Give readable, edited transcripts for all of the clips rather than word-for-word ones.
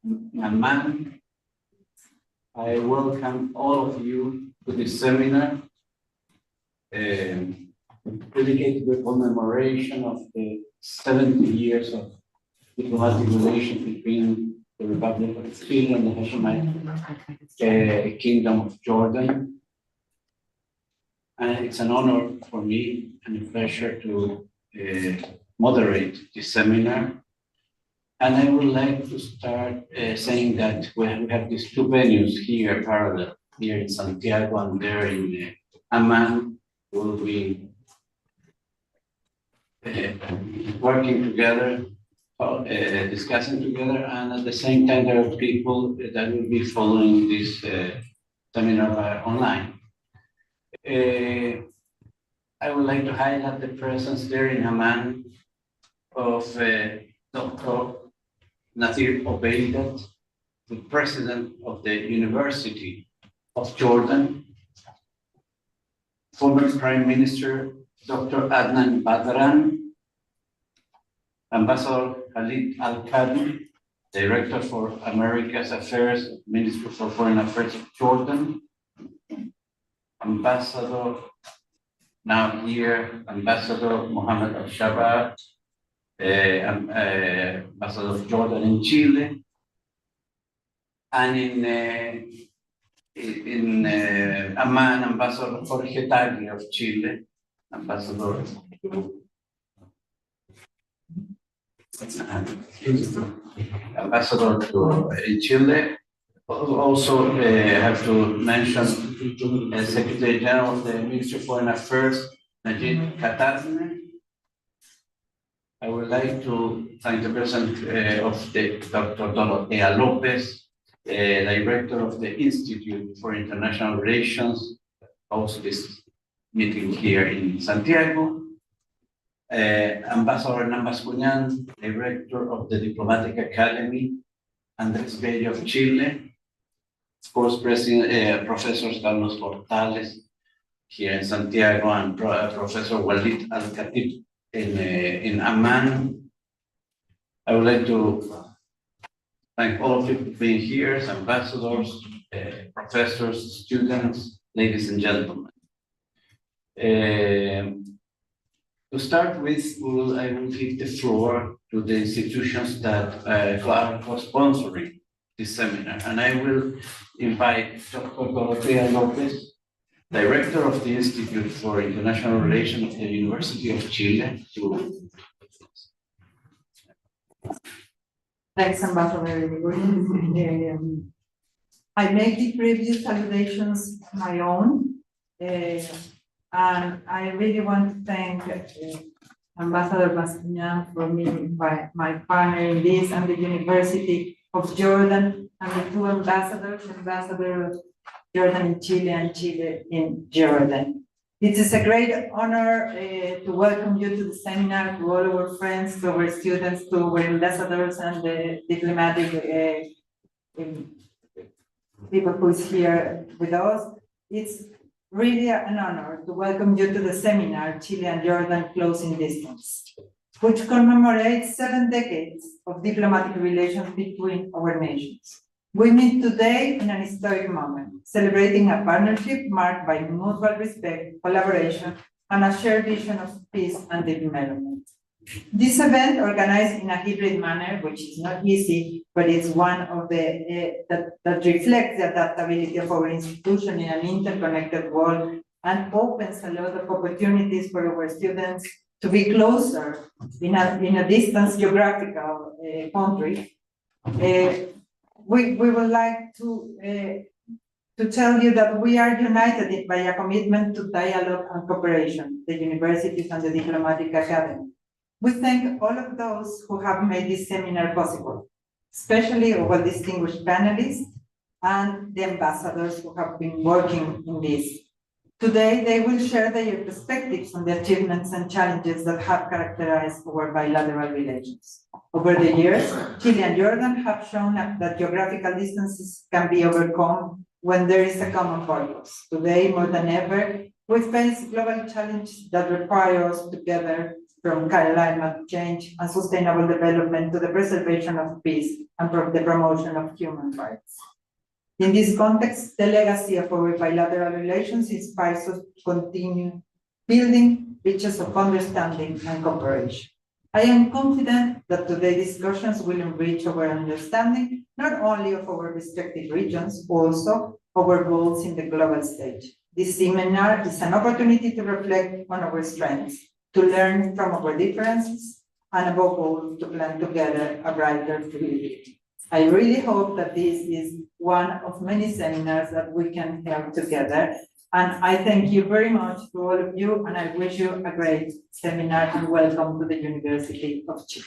Amman. I welcome all of you to this seminar dedicated to the commemoration of the 70 years of diplomatic relations between the Republic of Chile and the Hashemite Kingdom of Jordan. And it's an honor for me and a pleasure to moderate this seminar. And I would like to start saying that we have these two venues here parallel, here in Santiago and there in Amman. We'll be working together, discussing together, and at the same time there are people that will be following this seminar online. I would like to highlight the presence there in Amman of Dr. Nadir Obeidat, the president of the University of Jordan, former Prime Minister Dr. Adnan Badran, Ambassador Khalid Al-Qadi, Director for Americas Affairs, Minister for Foreign Affairs of Jordan, Ambassador, now here, Ambassador Mohammed Al-Shabaab, Ambassador of Jordan in Chile, and in Amman, Ambassador Jorge Tagli of Chile, Ambassador in Chile. Also have to mention Secretary General of the Ministry of Foreign Affairs, Najib Katazne. I would like to thank the President of the Dr. Dorotea Lopez, Director of the Institute for International Relations, also this meeting here in Santiago, Ambassador Hernán Bascuñán, Director of the Diplomatic Academy, Andrés Bello of Chile, of course, Professor Carlos Portales here in Santiago, and Professor Walid Al-Khatib in Amman. I would like to thank all of you for being here, as ambassadors, professors, students, ladies and gentlemen. To start with, I will give the floor to the institutions that are co-sponsoring this seminar, and I will invite Dr. Dorotea Lopez, Director of the Institute for International Relations of the University of Chile. Thanks, Ambassador. I make the previous salutations my own, and I really want to thank Ambassador Bascuñán for being my partner in this, and the University of Jordan, and the two ambassadors, Ambassador of Jordan in Chile and Chile in Jordan. It is a great honor to welcome you to the seminar, to all our friends, to our students, to our ambassadors and the diplomatic people who is here with us. It's really an honor to welcome you to the seminar, Chile and Jordan Closing Distance, which commemorates 7 decades of diplomatic relations between our nations. We meet today in an historic moment, celebrating a partnership marked by mutual respect, collaboration, and a shared vision of peace and development. This event, organized in a hybrid manner, which is not easy, but it's one of the that reflects the adaptability of our institution in an interconnected world and opens a lot of opportunities for our students to be closer in a distant geographical country. We would like to tell you that we are united by a commitment to dialogue and cooperation, the universities and the Diplomatic Academy. We thank all of those who have made this seminar possible, especially our distinguished panelists and the ambassadors who have been working in this. Today, they will share their perspectives on the achievements and challenges that have characterized our bilateral relations. Over the years, Chile and Jordan have shown that geographical distances can be overcome when there is a common purpose. Today, more than ever, we face global challenges that require us together from climate change and sustainable development to the preservation of peace and the promotion of human rights. In this context, the legacy of our bilateral relations inspires us to continue building bridges of understanding and cooperation. I am confident that today's discussions will enrich our understanding, not only of our respective regions, also our goals in the global stage. This seminar is an opportunity to reflect on our strengths, to learn from our differences, and above all, to plan together a brighter future. I really hope that this is one of many seminars that we can have together. And I thank you very much to all of you, and I wish you a great seminar and welcome to the University of Chile.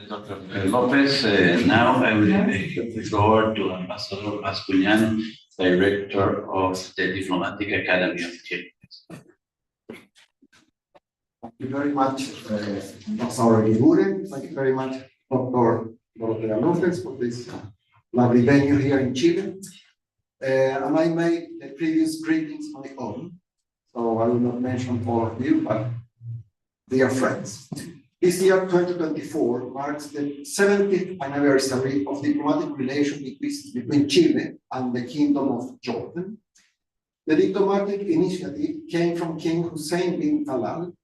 Dr. Lopez, now I will give the floor to Ambassador Bascuñán, Director of the Diplomatic Academy of Chile. Thank you very much, Ambassador Iguren. Thank you very much, Dr. Lopez, for this lovely venue here in Chile. And I made the previous greetings my own, so I will not mention all of you, but dear friends. This year, 2024, marks the 70th anniversary of diplomatic relations between Chile and the Kingdom of Jordan. The diplomatic initiative came from King Hussein bin Talal,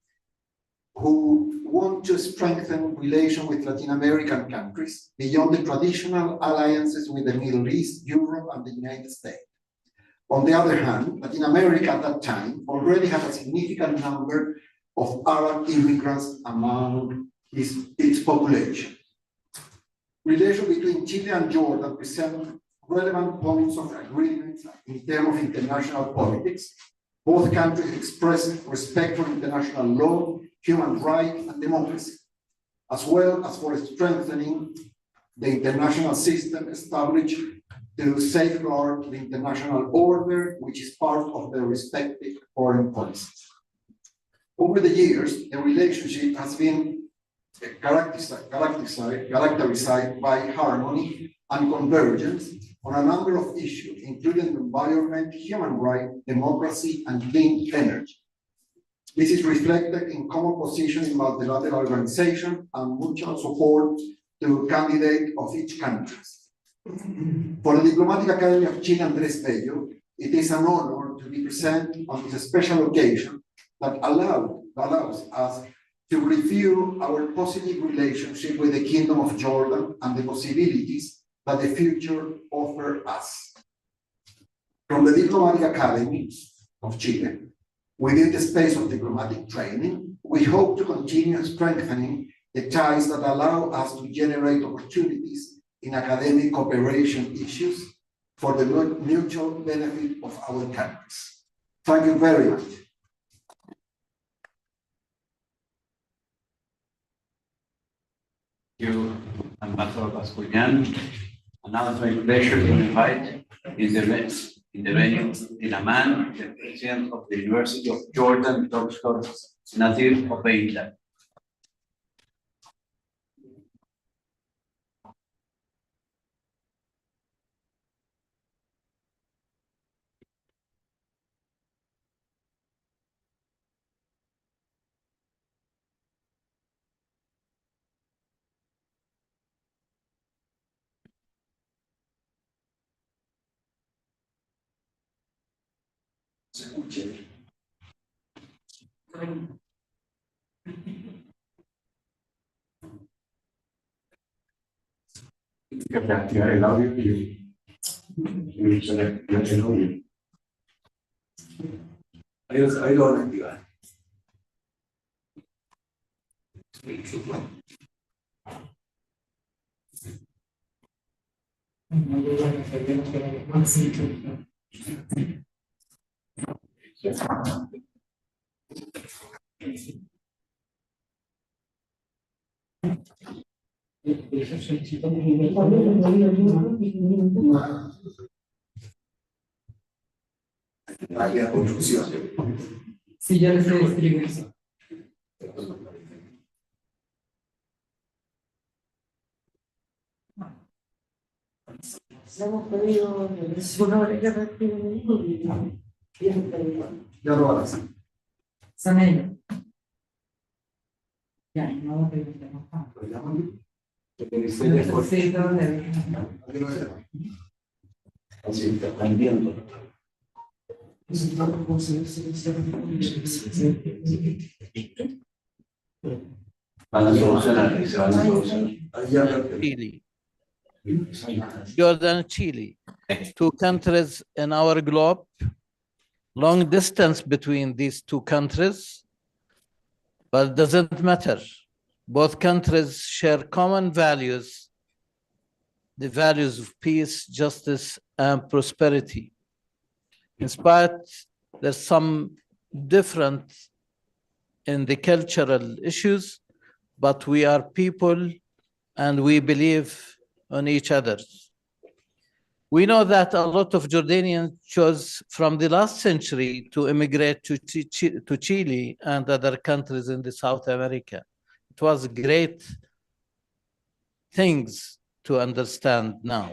who want to strengthen relations with Latin American countries beyond the traditional alliances with the Middle East, Europe, and the United States. On the other hand, Latin America at that time already had a significant number of Arab immigrants among its population. Relations between Chile and Jordan present relevant points of agreement in terms of international politics. Both countries express respect for international law, human rights, and democracy, as well as for strengthening the international system established to safeguard the international order, which is part of their respective foreign policies. Over the years, the relationship has been characterized by harmony and convergence on a number of issues, including environment, human rights, democracy, and clean energy. This is reflected in common position in multilateral organization and mutual support to candidates of each country. For the Diplomatic Academy of Chile, Andrés Bello, it is an honor to be present on this special occasion that allows us to review our positive relationship with the Kingdom of Jordan and the possibilities that the future offers us. From the Diplomatic Academy of Chile, within the space of diplomatic training, we hope to continue strengthening the ties that allow us to generate opportunities in academic cooperation issues for the mutual benefit of our countries. Thank you very much. Thank you, Ambassador Bascuñán. And now it's my pleasure to invite in the venue in Amman, the President of the University of Jordan, Dr. Nadir Obeidallah. Que activar el audio y seleccionar el audio. Ahí lo van a activar. Vaya construcción. Sí, ya les distribuí. Ya lo harás. Son ellos. Ya, no lo preguntemos. Lo llaman. Sí, ¿dónde? Aquí lo llaman. Así, aprendiendo. Van a solucionar, y se van a solucionar. Ahí ya lo- Chile. Jordan and Chile, two countries in our globe, long distance between these two countries, but it doesn't matter. Both countries share common values, the values of peace, justice, and prosperity. In spite, there's some difference in the cultural issues, but we are people and we believe on each other. We know that a lot of Jordanians chose from the last century to immigrate to Chile and other countries in the South America. It was great things to understand now.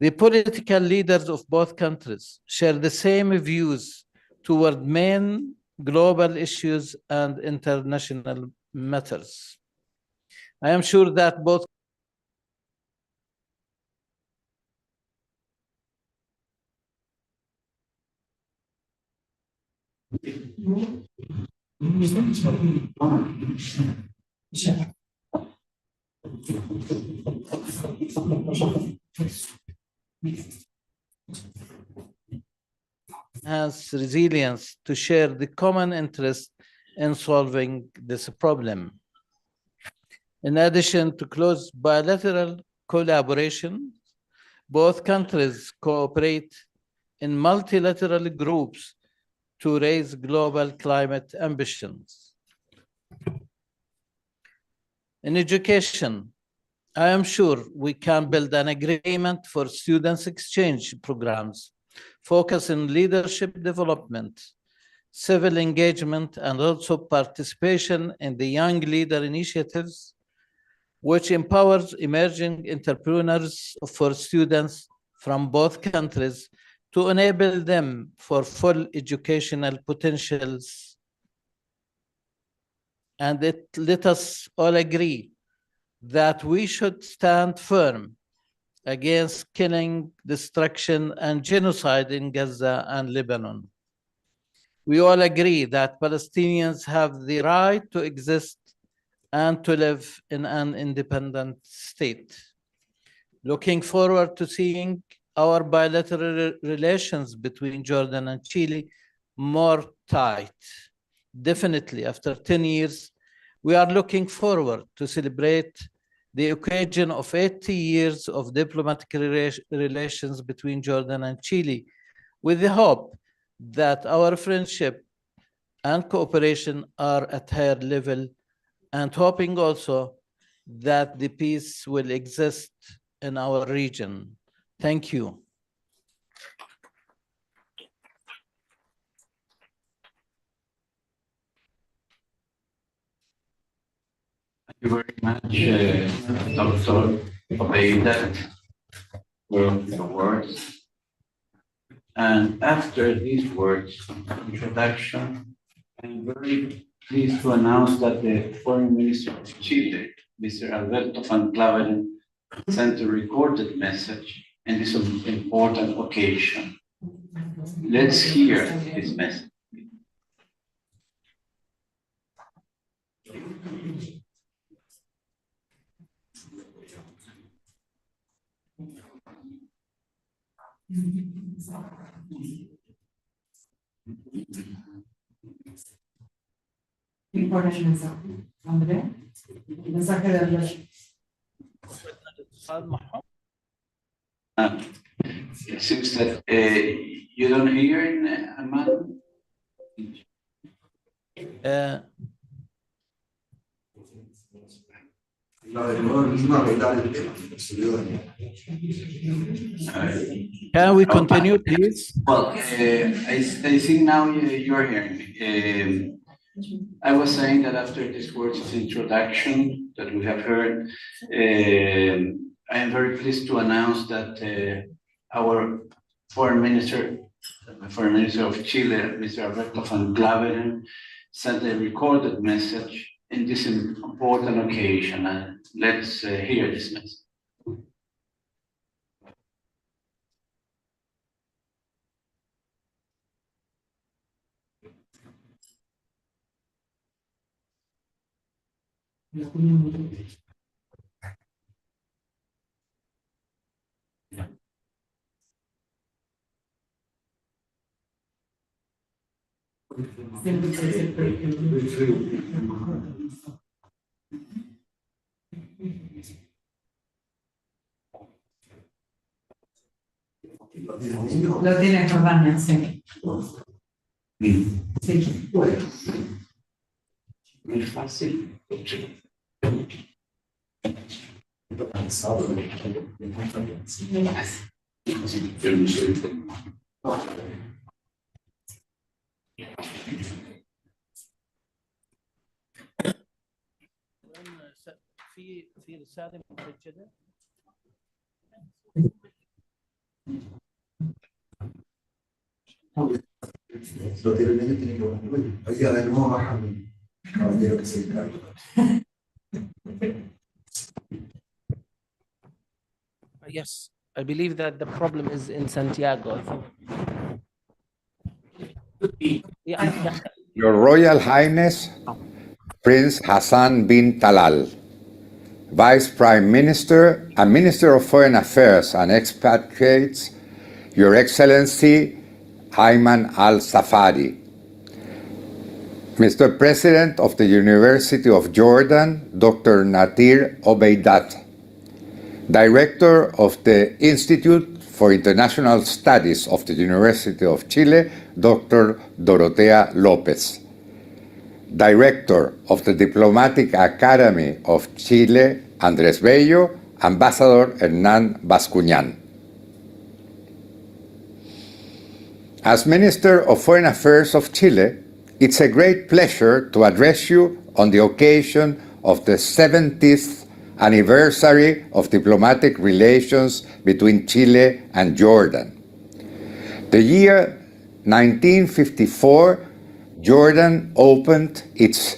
The political leaders of both countries share the same views toward main global issues and international matters. I am sure that both has resilience to share the common interest in solving this problem. In addition to close bilateral collaboration, both countries cooperate in multilateral groups to raise global climate ambitions. In education, I am sure we can build an agreement for students' exchange programs, focus on leadership development, civil engagement, and also participation in the Young Leader Initiatives, which empowers emerging entrepreneurs for students from both countries to enable them for full educational potentials. And let us all agree that we should stand firm against killing, destruction, and genocide in Gaza and Lebanon. We all agree that Palestinians have the right to exist and to live in an independent state. Looking forward to seeing our bilateral relations between Jordan and Chile more tight. Definitely, after 10 years, we are looking forward to celebrate the occasion of 80 years of diplomatic relations between Jordan and Chile, with the hope that our friendship and cooperation are at higher level, and hoping also that the peace will exist in our region. Thank you. Thank you very much, Dr. Obeida, for the words. And after these words, introduction, I'm very pleased to announce that the Foreign Minister of Chile, Mr. Alberto Van Claveren, sent a recorded message in this important occasion. Let's hear his message. Important mensaje. André, mensaje de André. It seems that you don't hear in Amman? Can we continue, please? Well, I think now you're hearing me. I was saying that after these words of introduction that we have heard, I am very pleased to announce that our Foreign Minister, the Foreign Minister of Chile, Mr. Alberto van Glaveren, sent a recorded message in this important occasion. And let's hear this message. Lo tiene Jordania, sí. Sí. Muy fácil. في رسالة مسجلة. Lo tiene el niño, tiene que volver. Oiga, de nuevo baja mi caballero que se encarga. Yes, I believe that the problem is in Santiago. Yeah. Your Royal Highness, Prince Hassan bin Talal, Vice Prime Minister and Minister of Foreign Affairs and Expatriates, Your Excellency Ayman al-Safadi, Mr. President of the University of Jordan, Dr. Natir Obeidat, Director of the Institute for International Studies of the University of Chile, Dr. Dorotea Lopez, Director of the Diplomatic Academy of Chile, Andrés Bello, Ambassador Hernán Bascuñán. As Minister of Foreign Affairs of Chile, it's a great pleasure to address you on the occasion of the 70th anniversary of diplomatic relations between Chile and Jordan. The year 1954, Jordan opened its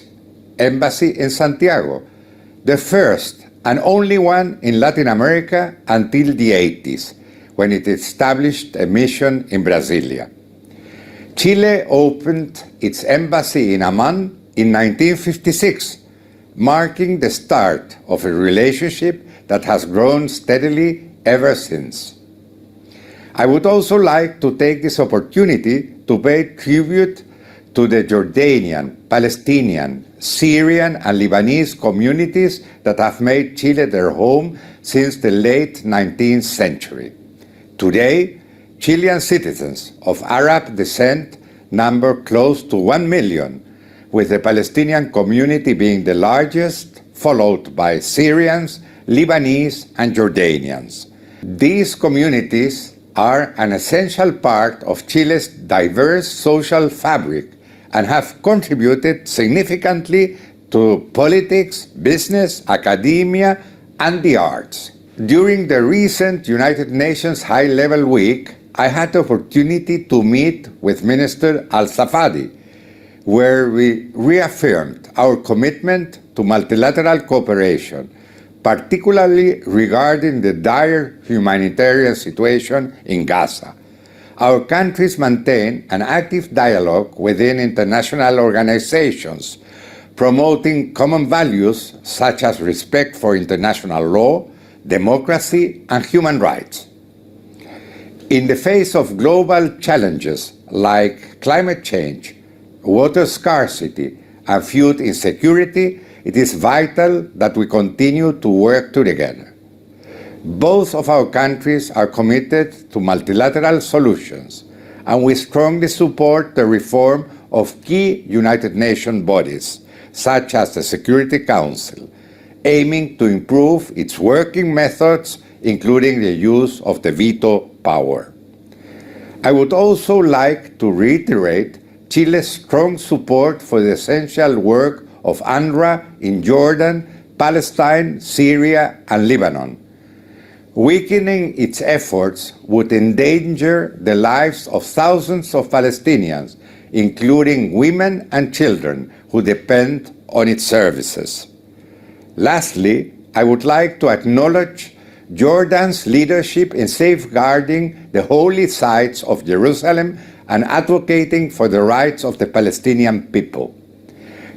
embassy in Santiago, the first and only one in Latin America until the 80s, when it established a mission in Brasilia. Chile opened its embassy in Amman in 1956, marking the start of a relationship that has grown steadily ever since. I would also like to take this opportunity to pay tribute to the Jordanian, Palestinian, Syrian, and Lebanese communities that have made Chile their home since the late 19th century. Today, Chilean citizens of Arab descent number close to 1 million, with the Palestinian community being the largest, followed by Syrians, Lebanese, and Jordanians. These communities are an essential part of Chile's diverse social fabric and have contributed significantly to politics, business, academia, and the arts. During the recent United Nations High-Level Week, I had the opportunity to meet with Minister al-Safadi, where we reaffirmed our commitment to multilateral cooperation, particularly regarding the dire humanitarian situation in Gaza. Our countries maintain an active dialogue within international organizations, promoting common values such as respect for international law, democracy, and human rights. In the face of global challenges like climate change, water scarcity, and food insecurity, it is vital that we continue to work together. Both of our countries are committed to multilateral solutions, and we strongly support the reform of key United Nations bodies, such as the Security Council, aiming to improve its working methods, including the use of the veto power. I would also like to reiterate Chile's strong support for the essential work of UNRWA in Jordan, Palestine, Syria, and Lebanon. Weakening its efforts would endanger the lives of thousands of Palestinians, including women and children who depend on its services. Lastly, I would like to acknowledge Jordan's leadership in safeguarding the holy sites of Jerusalem and advocating for the rights of the Palestinian people.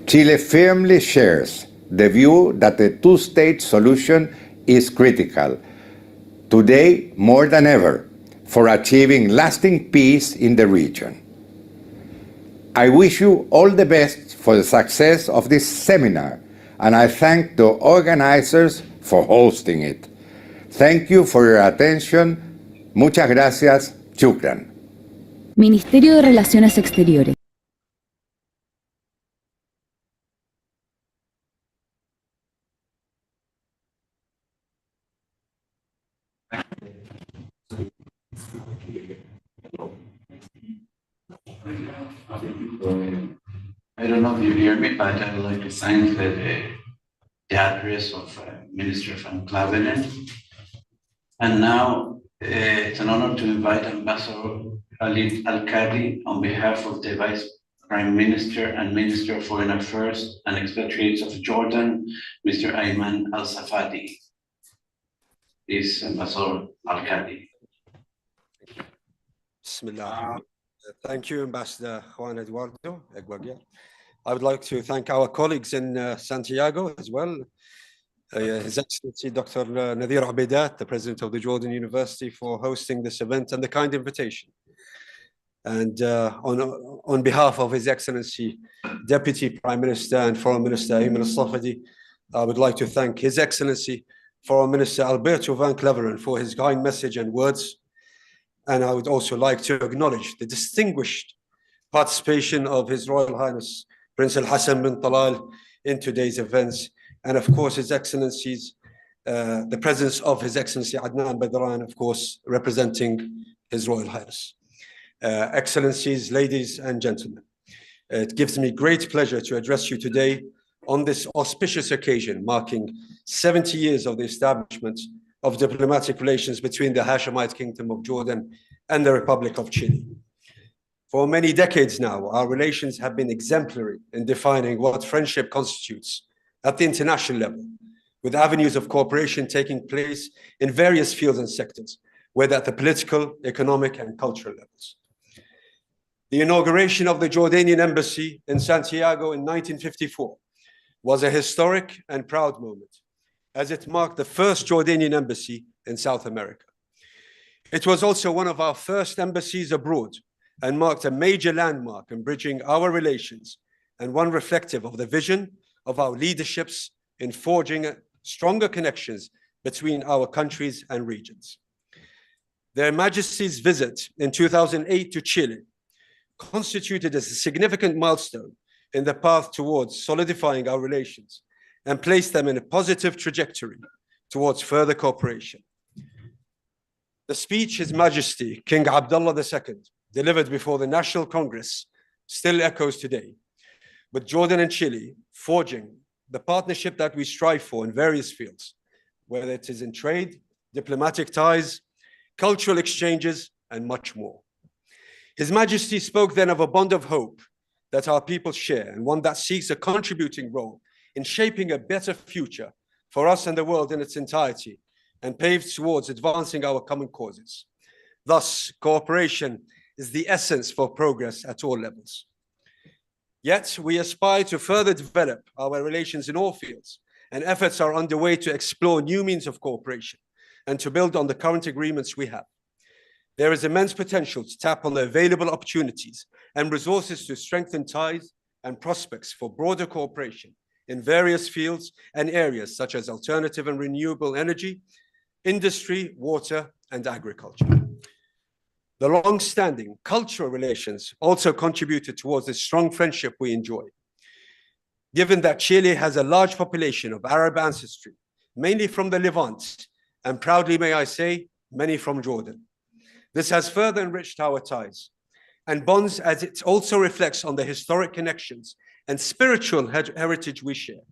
Chile firmly shares the view that the two-state solution is critical, today more than ever, for achieving lasting peace in the region. I wish you all the best for the success of this seminar, and I thank the organizers for hosting it. Thank you for your attention. Muchas gracias. Shukran. Ministerio de Relaciones Exteriores. I don't know if you hear me, but I would like to thank the address of Minister van Clavenen. And now it's an honor to invite Ambassador Khalid Al-Kadi on behalf of the Vice Prime Minister and Minister of Foreign Affairs and Expatriates of Jordan, Mr. Ayman Al-Safadi. Please, Ambassador Al-Kadi. Bismillah. Thank you, Ambassador Juan Eduardo Eguagia. I would like to thank our colleagues in Santiago as well. His Excellency Dr. Nadir Abidat, the President of the Jordan University, for hosting this event and the kind invitation. And on behalf of His Excellency Deputy Prime Minister and Foreign Minister Ayman Al-Safadi, I would like to thank His Excellency Foreign Minister Alberto Van Claveren for his kind message and words. And I would also like to acknowledge the distinguished participation of His Royal Highness Prince Al-Hassan bin Talal in today's events. And of course, His Excellencies, the presence of His Excellency Adnan Badran, of course, representing His Royal Highness. Excellencies, ladies and gentlemen, it gives me great pleasure to address you today on this auspicious occasion, marking 70 years of the establishment of diplomatic relations between the Hashemite Kingdom of Jordan and the Republic of Chile. For many decades now, our relations have been exemplary in defining what friendship constitutes at the international level, with avenues of cooperation taking place in various fields and sectors, whether at the political, economic, and cultural levels. The inauguration of the Jordanian embassy in Santiago in 1954 was a historic and proud moment, as it marked the first Jordanian embassy in South America. It was also one of our first embassies abroad and marked a major landmark in bridging our relations, and one reflective of the vision of our leaderships in forging stronger connections between our countries and regions. Their Majesty's visit in 2008 to Chile constituted a significant milestone in the path towards solidifying our relations and placed them in a positive trajectory towards further cooperation. The speech His Majesty King Abdullah II delivered before the National Congress still echoes today, with Jordan and Chile forging the partnership that we strive for in various fields, whether it is in trade, diplomatic ties, cultural exchanges, and much more. His Majesty spoke then of a bond of hope that our people share, and one that seeks a contributing role in shaping a better future for us and the world in its entirety, and paves towards advancing our common causes. Thus, cooperation is the essence for progress at all levels. Yet, we aspire to further develop our relations in all fields, and efforts are underway to explore new means of cooperation and to build on the current agreements we have. There is immense potential to tap on the available opportunities and resources to strengthen ties and prospects for broader cooperation in various fields and areas such as alternative and renewable energy, industry, water, and agriculture. The long-standing cultural relations also contributed towards the strong friendship we enjoy. Given that Chile has a large population of Arab ancestry, mainly from the Levant, and proudly may I say, many from Jordan. This has further enriched our ties and bonds, as it also reflects on the historic connections and spiritual heritage we share,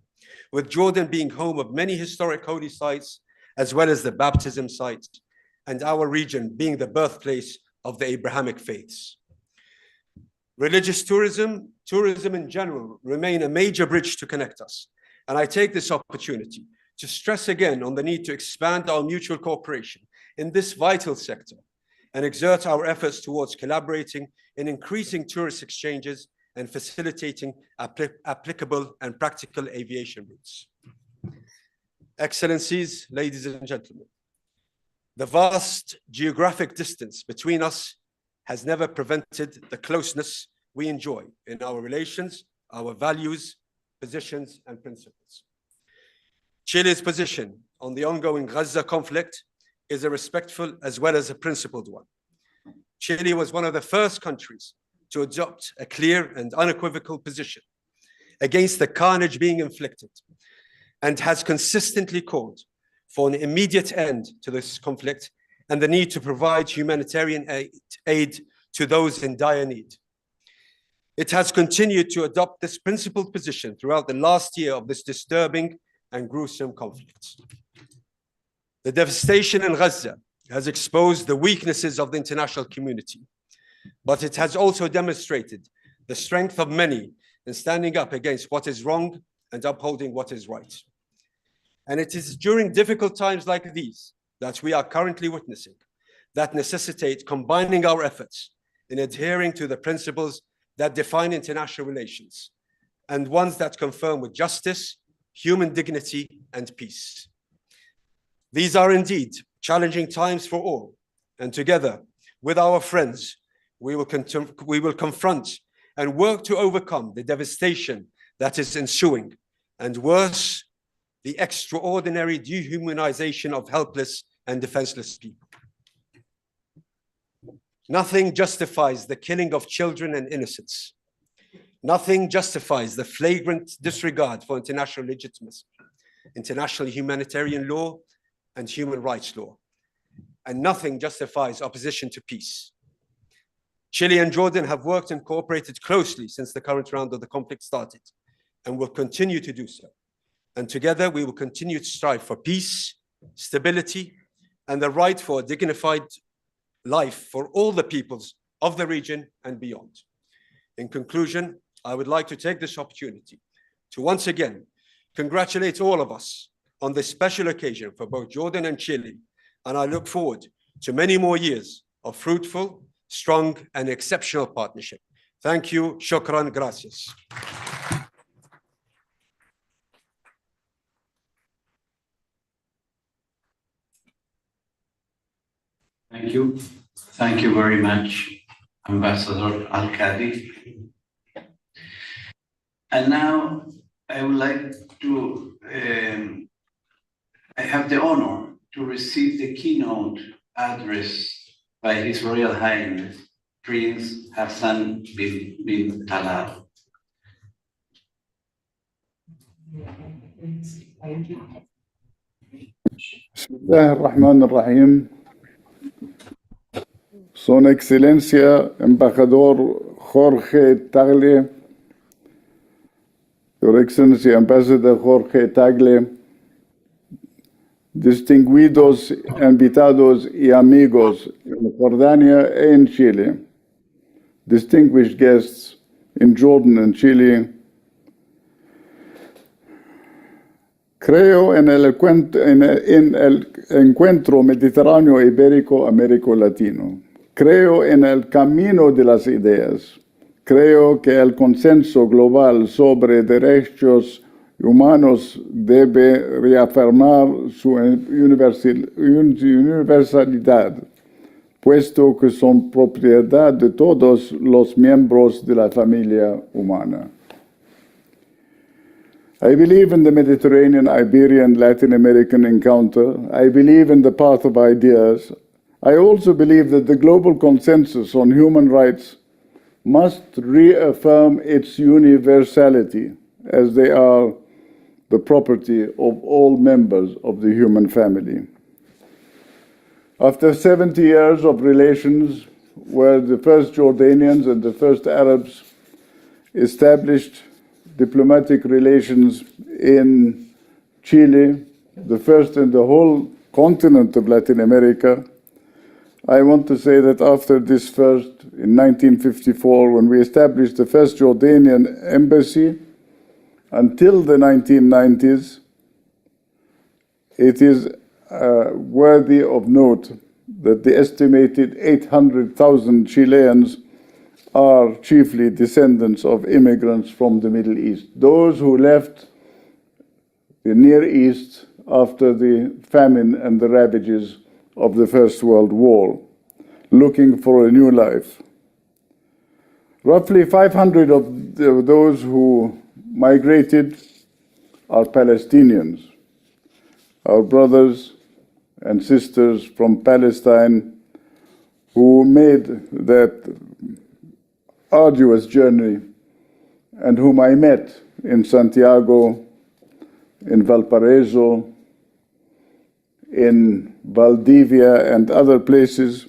with Jordan being home of many historic holy sites as well as the baptism site, and our region being the birthplace of the Abrahamic faiths. Religious tourism in general remain a major bridge to connect us, and I take this opportunity to stress again on the need to expand our mutual cooperation in this vital sector and exert our efforts towards collaborating in increasing tourist exchanges and facilitating applicable and practical aviation routes. Excellencies, ladies and gentlemen, the vast geographic distance between us has never prevented the closeness we enjoy in our relations, our values, positions, and principles. Chile's position on the ongoing Gaza conflict is a respectful as well as a principled one. Chile was one of the first countries to adopt a clear and unequivocal position against the carnage being inflicted, and has consistently called for an immediate end to this conflict and the need to provide humanitarian aid to those in dire need. It has continued to adopt this principled position throughout the last year of this disturbing and gruesome conflict. The devastation in Gaza has exposed the weaknesses of the international community, but it has also demonstrated the strength of many in standing up against what is wrong and upholding what is right. And it is during difficult times like these that we are currently witnessing that necessitate combining our efforts in adhering to the principles that define international relations, and ones that confirm with justice, human dignity, and peace. These are indeed challenging times for all, and together with our friends, we will confront and work to overcome the devastation that is ensuing, and worse, the extraordinary dehumanization of helpless and defenseless people. Nothing justifies the killing of children and innocents. Nothing justifies the flagrant disregard for international legitimacy, international humanitarian law, and human rights law. And nothing justifies opposition to peace. Chile and Jordan have worked and cooperated closely since the current round of the conflict started, and will continue to do so. And together we will continue to strive for peace, stability, and the right for a dignified life for all the peoples of the region and beyond. In conclusion, I would like to take this opportunity to once again congratulate all of us on this special occasion for both Jordan and Chile, and I look forward to many more years of fruitful, strong, and exceptional partnership. Thank you. Shukran. Gracias. Thank you. Thank you very much, Ambassador Al-Kadi. And now I would like to, I have the honor to receive the keynote address by His Royal Highness, Prince Hassan bin Talal. Bismillah ar-Rahman ar-Rahim. Son Excelencia Embajador Jorge Tagle, Your Excellency Ambassador Jorge Tagle, distinguidos invitados y amigos in Jordania and Chile, distinguished guests in Jordan and Chile, creo en el encuentro mediterráneo ibérico Américo Latino. Creo en el camino de las ideas. Creo que el consenso global sobre derechos humanos debe reafirmar su universalidad, puesto que son propiedad de todos los miembros de la familia humana. I believe in the Mediterranean, Iberian, Latin American encounter. I believe in the path of ideas. I also believe that the global consensus on human rights must reaffirm its universality, as they are the property of all members of the human family. After 70 years of relations, where the first Jordanians and the first Arabs established diplomatic relations in Chile, the first in the whole continent of Latin America, I want to say that after this first, in 1954, when we established the first Jordanian embassy, until the 1990s, it is worthy of note that the estimated 800,000 Chileans are chiefly descendants of immigrants from the Middle East. Those who left the Near East after the famine and the ravages of the First World War, looking for a new life. Roughly 500 of those who migrated are Palestinians, our brothers and sisters from Palestine who made that arduous journey and whom I met in Santiago, in Valparaiso, in Valdivia and other places,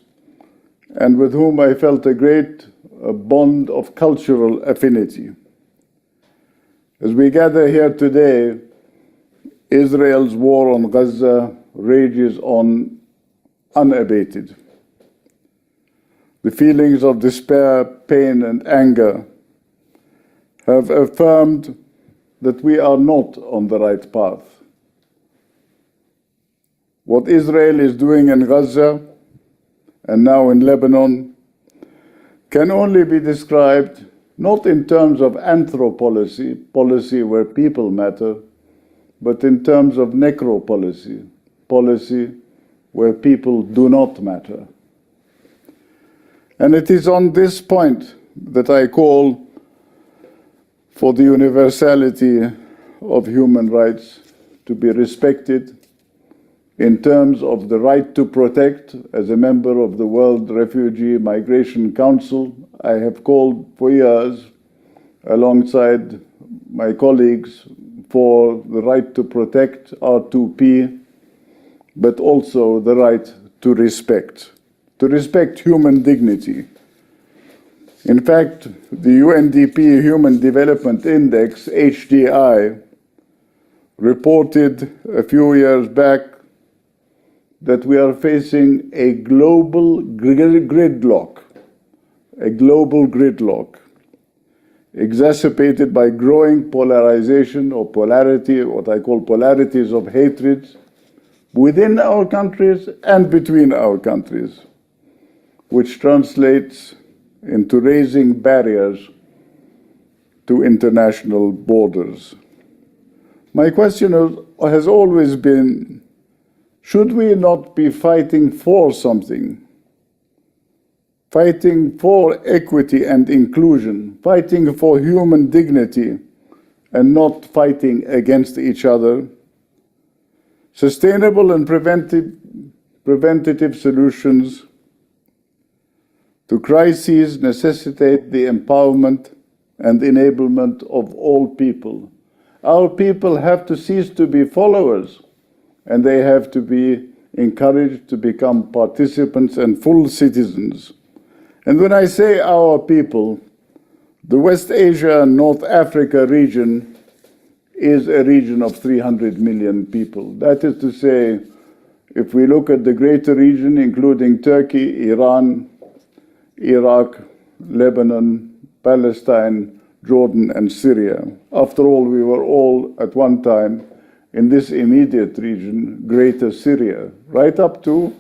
and with whom I felt a great bond of cultural affinity. As we gather here today, Israel's war on Gaza rages on unabated. The feelings of despair, pain, and anger have affirmed that we are not on the right path. What Israel is doing in Gaza and now in Lebanon can only be described not in terms of anthropolicy, policy where people matter, but in terms of necropolicy, policy where people do not matter. And it is on this point that I call for the universality of human rights to be respected in terms of the right to protect. As a member of the World Refugee Migration Council, I have called for years, alongside my colleagues, for the right to protect R2P, but also the right to respect human dignity. In fact, the UNDP Human Development Index, HDI, reported a few years back that we are facing a global gridlock, exacerbated by growing polarization or polarity, what I call polarities of hatred, within our countries and between our countries, which translates into raising barriers to international borders. My question has always been, should we not be fighting for something? Fighting for equity and inclusion, fighting for human dignity, and not fighting against each other? Sustainable and preventative solutions to crises necessitate the empowerment and enablement of all people. Our people have to cease to be followers, and they have to be encouraged to become participants and full citizens. And when I say our people, the West Asia and North Africa region is a region of 300 million people. That is to say, if we look at the greater region, including Turkey, Iran, Iraq, Lebanon, Palestine, Jordan, and Syria. After all, we were all at one time in this immediate region, Greater Syria, right up to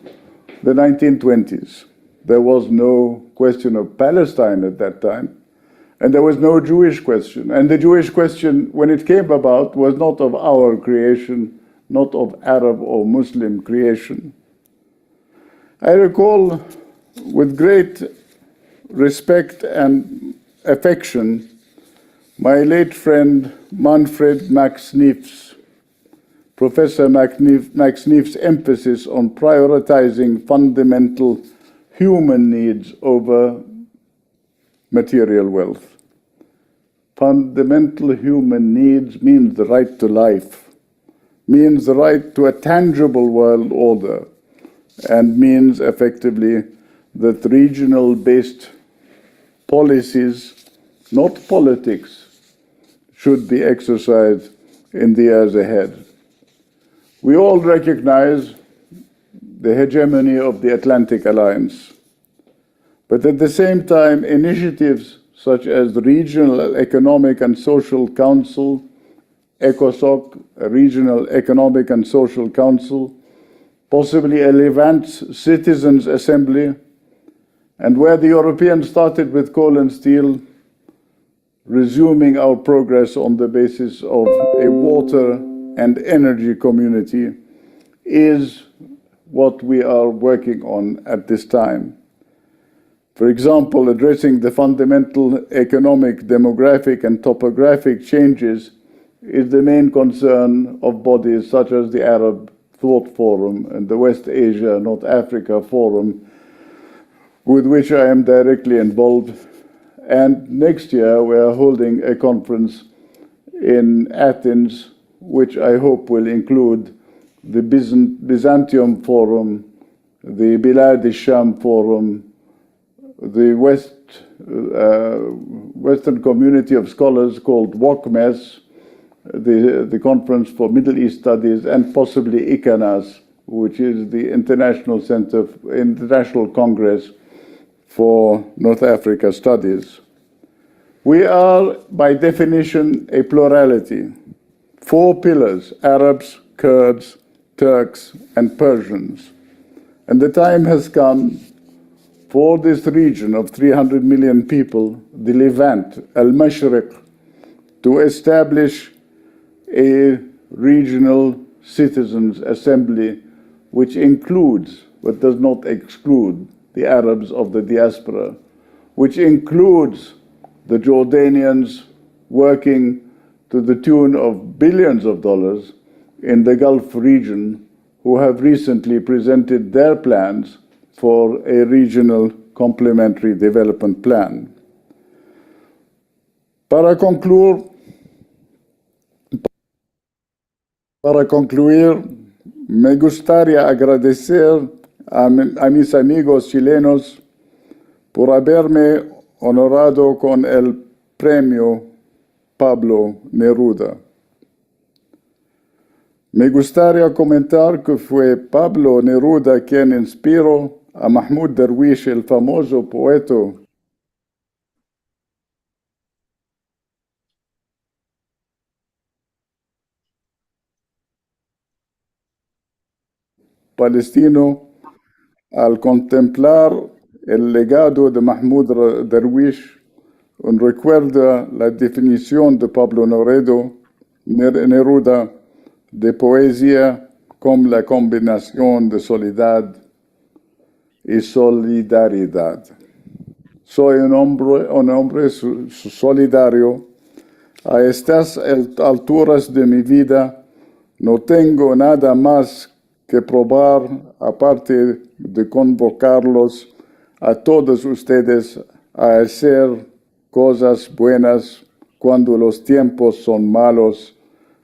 the 1920s. There was no question of Palestine at that time, and there was no Jewish question. And the Jewish question, when it came about, was not of our creation, not of Arab or Muslim creation. I recall with great respect and affection my late friend Manfred Max Neef's, Professor Max Neef's emphasis on prioritizing fundamental human needs over material wealth. Fundamental human needs means the right to life, means the right to a tangible world order, and means effectively that regional-based policies, not politics, should be exercised in the years ahead. We all recognize the hegemony of the Atlantic Alliance. But at the same time, initiatives such as the Regional Economic and Social Council, ECOSOC, a Regional Economic and Social Council, possibly a Levant Citizens Assembly, and where the Europeans started with coal and steel, resuming our progress on the basis of a water and energy community is what we are working on at this time. For example, addressing the fundamental economic, demographic, and topographic changes is the main concern of bodies such as the Arab Thought Forum and the West Asia, North Africa Forum, with which I am directly involved. And next year, we are holding a conference in Athens, which I hope will include the Byzantium Forum, the Bilad al-Sham Forum, the Western Community of Scholars called WACMES, the Conference for Middle East Studies, and possibly ICANAS, which is the International Congress for North Africa Studies. We are, by definition, a plurality. 4 pillars: Arabs, Kurds, Turks, and Persians. And the time has come for this region of 300 million people, the Levant, Al-Mashriq, to establish a regional citizens' assembly which includes, but does not exclude, the Arabs of the diaspora, which includes the Jordanians working to the tune of billions of dollars in the Gulf region, who have recently presented their plans for a regional complementary development plan. Para concluir, me gustaría agradecer a mis amigos chilenos por haberme honorado con el premio Pablo Neruda. Me gustaría comentar que fue Pablo Neruda quien inspiró a Mahmoud Darwish, el famoso poeta palestino, al contemplar el legado de Mahmoud Darwish, recuerda la definición de Pablo Neruda de poesía como la combinación de soledad y solidaridad. Soy un hombre solidario. A estas alturas de mi vida no tengo nada más que probar, aparte de convocarlos a todos ustedes a hacer cosas buenas cuando los tiempos son malos,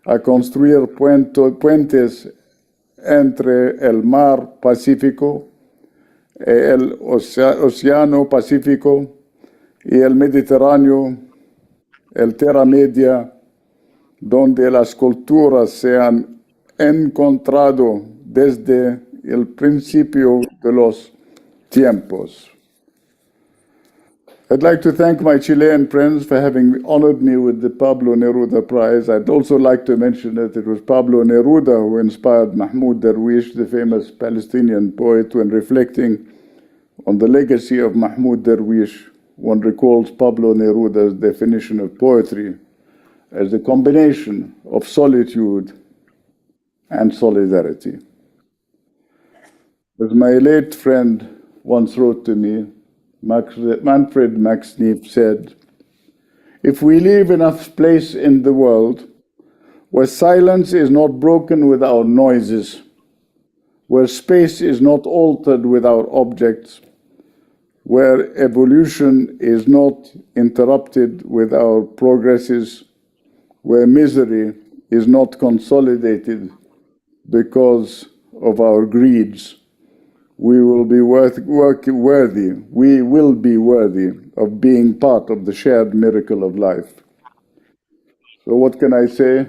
a construir puentes entre el mar Pacífico, el Océano Pacífico y el Mediterráneo, el Tierra Media, donde las culturas se han encontrado desde el principio de los tiempos. I'd like to thank my Chilean friends for having honored me with the Pablo Neruda Prize. I'd also like to mention that it was Pablo Neruda who inspired Mahmoud Darwish, the famous Palestinian poet, when reflecting on the legacy of Mahmoud Darwish. One recalls Pablo Neruda's definition of poetry as the combination of solitude and solidarity. As my late friend once wrote to me, Manfred Max Neef said, "If we leave enough place in the world where silence is not broken without noises, where space is not altered without objects, where evolution is not interrupted without progresses, where misery is not consolidated because of our greeds, we will be worthy of being part of the shared miracle of life." So what can I say?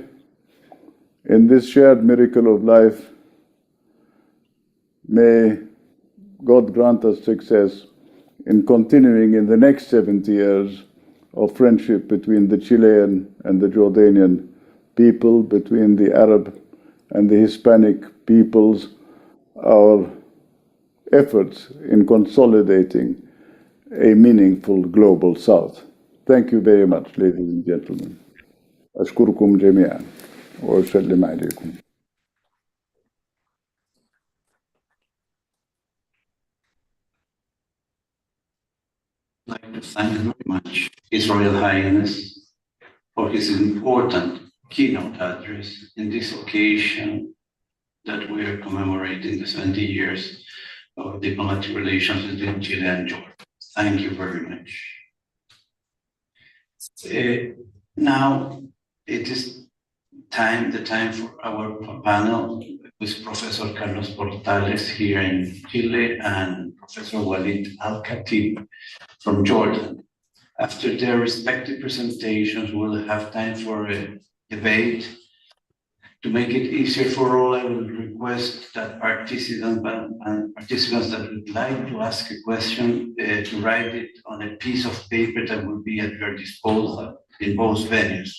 In this shared miracle of life, May God grant us success in continuing in the next 70 years of friendship between the Chilean and the Jordanian people, between the Arab and the Hispanic peoples, our efforts in consolidating a meaningful global South. Thank you very much, ladies and gentlemen. أشكركم جميعا وأسلم عليكم. I'd like to thank very much His Royal Highness for his important keynote address in this occasion that we are commemorating the 70 years of diplomatic relations between Chile and Jordan. Thank you very much. Now it is the time for our panel with Professor Carlos Portales here in Chile and Professor Walid Al-Khatib from Jordan. After their respective presentations, we'll have time for a debate. To make it easier for all, I will request that participants that would like to ask a question to write it on a piece of paper that will be at your disposal in both venues.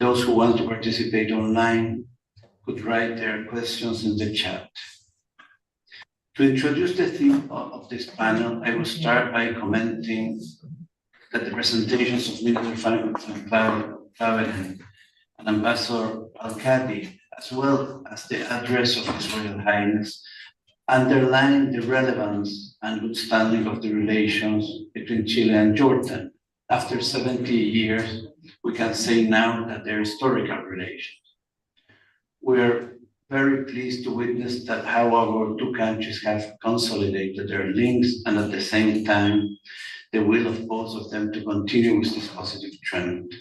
Those who want to participate online could write their questions in the chat. To introduce the theme of this panel, I will start by commenting that the presentations of Minister Van and Ambassador Al-Khatib, as well as the address of His Royal Highness, underline the relevance and good standing of the relations between Chile and Jordan. After 70 years, we can say now that they're historical relations. We're very pleased to witness that how our two countries have consolidated their links and at the same time, the will of both of them to continue with this positive trend.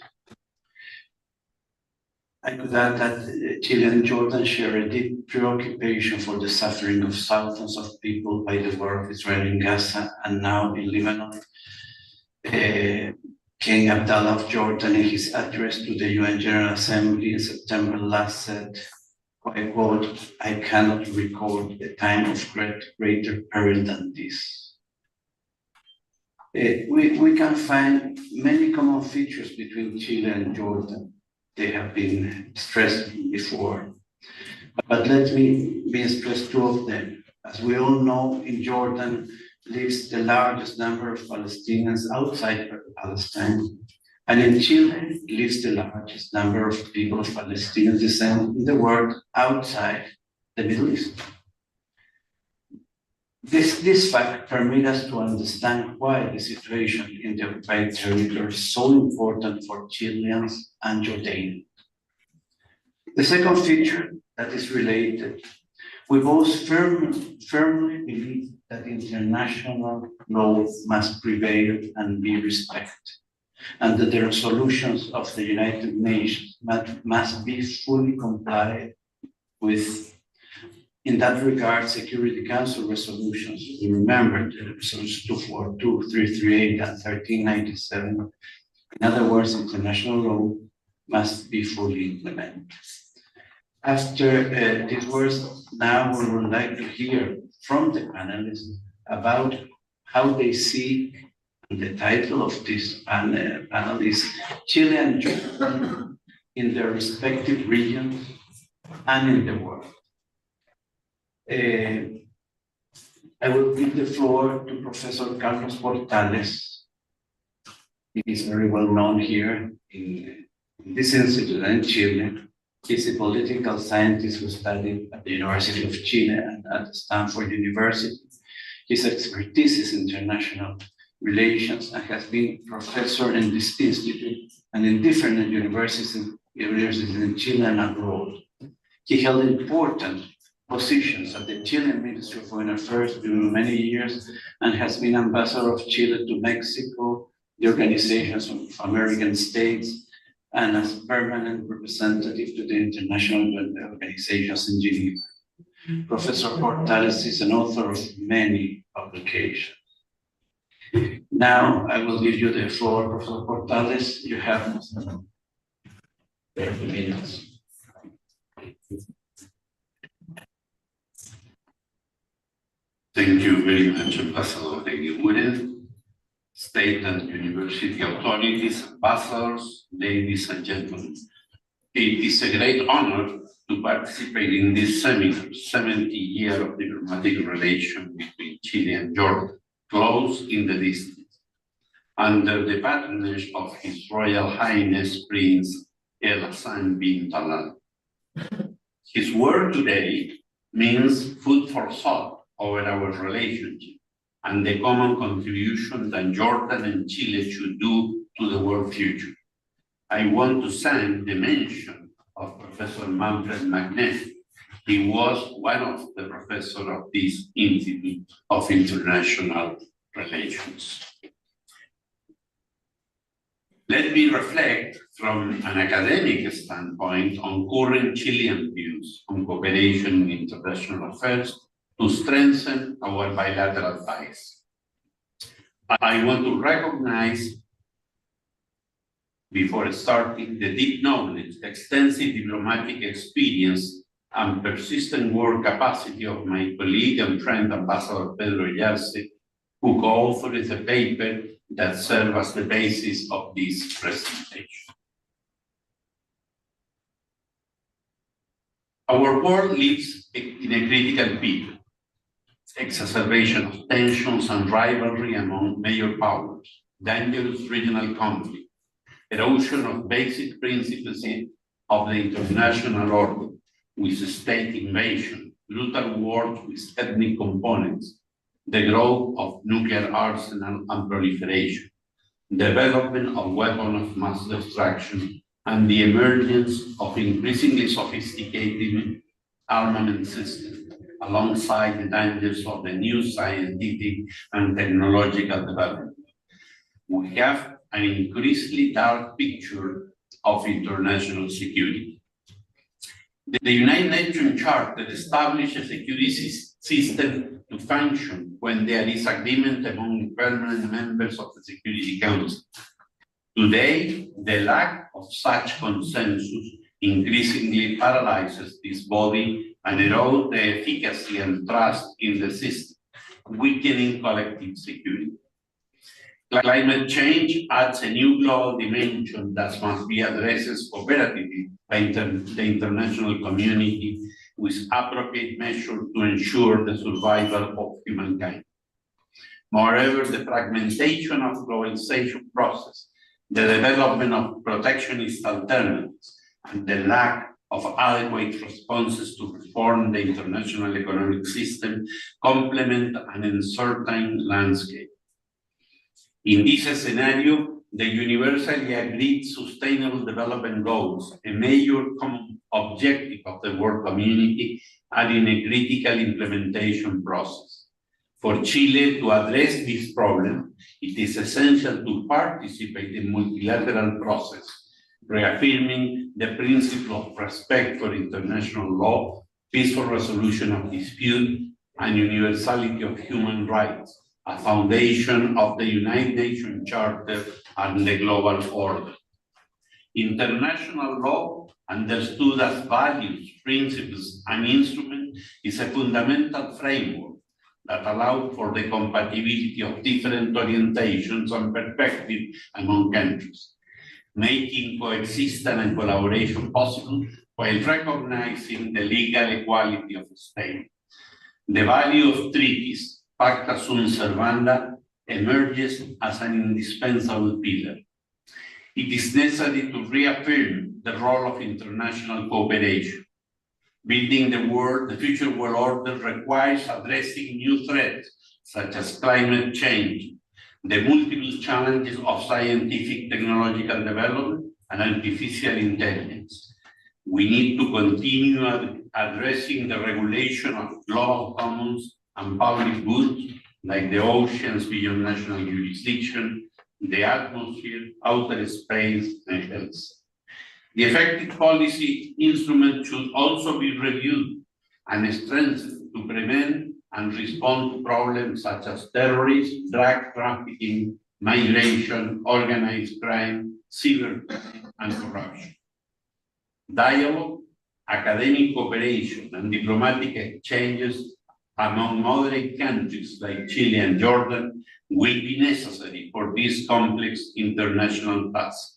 I could add that Chile and Jordan share a deep preoccupation for the suffering of thousands of people by the war of Israel in Gaza and now in Lebanon. King Abdullah of Jordan, in his address to the UN General Assembly in September last said, I quote, "I cannot record a time of greater peril than this." We can find many common features between Chile and Jordan. They have been stressed before, but let me stress two of them. As we all know, in Jordan lives the largest number of Palestinians outside Palestine, and in Chile lives the largest number of people of Palestinian descent in the world outside the Middle East. This fact permits us to understand why the situation in the occupied territory is so important for Chileans and Jordanians. The second feature that is related, we both firmly believe that international law must prevail and be respected, and that the resolutions of the United Nations must be fully complied with. In that regard, Security Council resolutions, we remember the resolutions 242, 338, and 1397. In other words, international law must be fully implemented. After these words, now we would like to hear from the panelists about how they see, and the title of this panel is Chile and Jordan in their respective regions and in the world. I will give the floor to Professor Carlos Portales. He is very well known here in this institute in Chile. He's a political scientist who studied at the University of Chile and at Stanford University. His expertise is international relations and has been professor in this institute and in different universities in Chile and abroad. He held important positions at the Chilean Ministry of Foreign Affairs during many years and has been ambassador of Chile to Mexico, the Organizations of American States, and as permanent representative to the international organizations in Geneva. Professor Portales is an author of many publications. Now I will give you the floor, Professor Portales. You have 30 minutes. Ambassador Eguiguren, State and University authorities, ambassadors, ladies and gentlemen. It is a great honor to participate in this seminar, 70 years of diplomatic relation between Chile and Jordan, close in the distance, under the patronage of His Royal Highness Prince El Hassan bin Talal. His word today means food for thought over our relationship and the common contribution that Jordan and Chile should do to the world future. I want to thank the mention of Professor Manfred Magnet. He was one of the professors of this Institute of International Relations. Let me reflect from an academic standpoint on current Chilean views on cooperation in international affairs to strengthen our bilateral ties. I want to recognize, before starting, the deep knowledge, extensive diplomatic experience, and persistent work capacity of my colleague and friend, Ambassador Pedro Yarce, who co-authored the paper that serves as the basis of this presentation. Our world lives in a critical period. Exacerbation of tensions and rivalry among major powers, dangerous regional conflict, erosion of basic principles of the international order, with state invasion, brutal wars with ethnic components, the growth of nuclear arsenal and proliferation, development of weapons of mass destruction, and the emergence of increasingly sophisticated armament systems, alongside the dangers of the new scientific and technological development. We have an increasingly dark picture of international security. The United Nations Charter established a security system to function when there is agreement among permanent members of the Security Council. Today, the lack of such consensus increasingly paralyzes this body and erodes the efficacy and trust in the system, weakening collective security. Climate change adds a new global dimension that must be addressed cooperatively by the international community with appropriate measures to ensure the survival of humankind. Moreover, the fragmentation of globalization process, the development of protectionist alternatives, and the lack of adequate responses to reform the international economic system complement an uncertain landscape. In this scenario, the universally agreed Sustainable Development Goals, a major common objective of the world community, are in a critical implementation process. For Chile to address this problem, it is essential to participate in multilateral process, reaffirming the principle of respect for international law, peaceful resolution of dispute, and universality of human rights, a foundation of the United Nations Charter and the global order. International law, understood as values, principles, and instruments, is a fundamental framework that allows for the compatibility of different orientations and perspectives among countries, making coexistence and collaboration possible while recognizing the legal equality of states. The value of treaties, Pacta sunt servanda, emerges as an indispensable pillar. It is necessary to reaffirm the role of international cooperation. Building the future world order requires addressing new threats such as climate change, the multiple challenges of scientific technological development, and artificial intelligence. We need to continue addressing the regulation of global commons and public goods like the oceans beyond national jurisdiction, the atmosphere, outer space, and health. The effective policy instrument should also be reviewed and strengthened to prevent and respond to problems such as terrorism, drug trafficking, migration, organized crime, cybercrime, and corruption. Dialogue, academic cooperation, and diplomatic exchanges among moderate countries like Chile and Jordan will be necessary for this complex international task.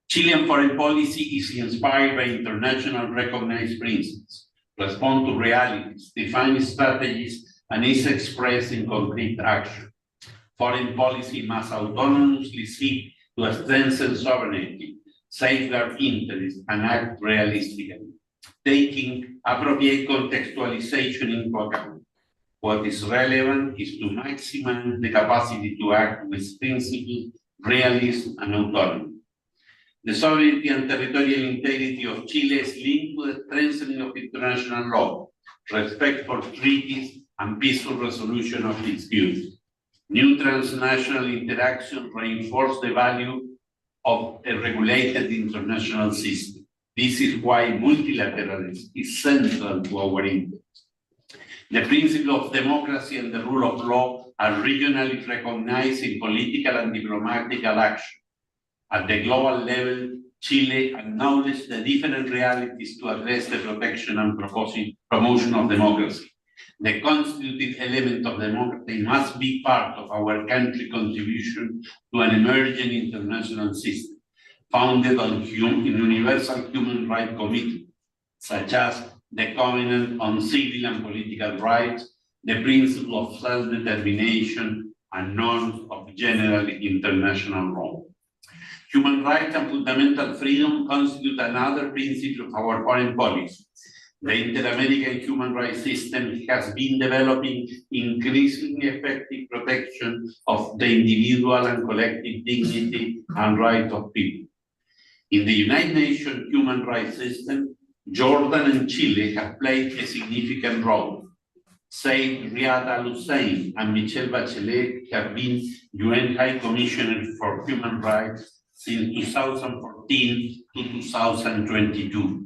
Chilean foreign policy is inspired by international recognized principles, respond to realities, define strategies, and is expressed in concrete action. Foreign policy must autonomously seek to strengthen sovereignty, safeguard interests, and act realistically, taking appropriate contextualization into account. What is relevant is to maximize the capacity to act with principle, realism, and autonomy. The sovereignty and territorial integrity of Chile is linked to the strengthening of international law, respect for treaties, and peaceful resolution of disputes. New transnational interactions reinforce the value of a regulated international system. This is why multilateralism is central to our interests. The principle of democracy and the rule of law are regionally recognized in political and diplomatic action. At the global level, Chile acknowledges the different realities to address the protection and promotion of democracy. The constitutive element of democracy must be part of our country's contribution to an emerging international system, founded on universal human rights commitments, such as the Covenant on Civil and Political Rights, the principle of self-determination, and norms of general international law. Human rights and fundamental freedom constitute another principle of our foreign policy. The Inter-American human rights system has been developing increasingly effective protection of the individual and collective dignity and rights of people. In the United Nations human rights system, Jordan and Chile have played a significant role. Said Riyad Al-Hussein and Michelle Bachelet have been UN High Commissioners for Human Rights since 2014 to 2022.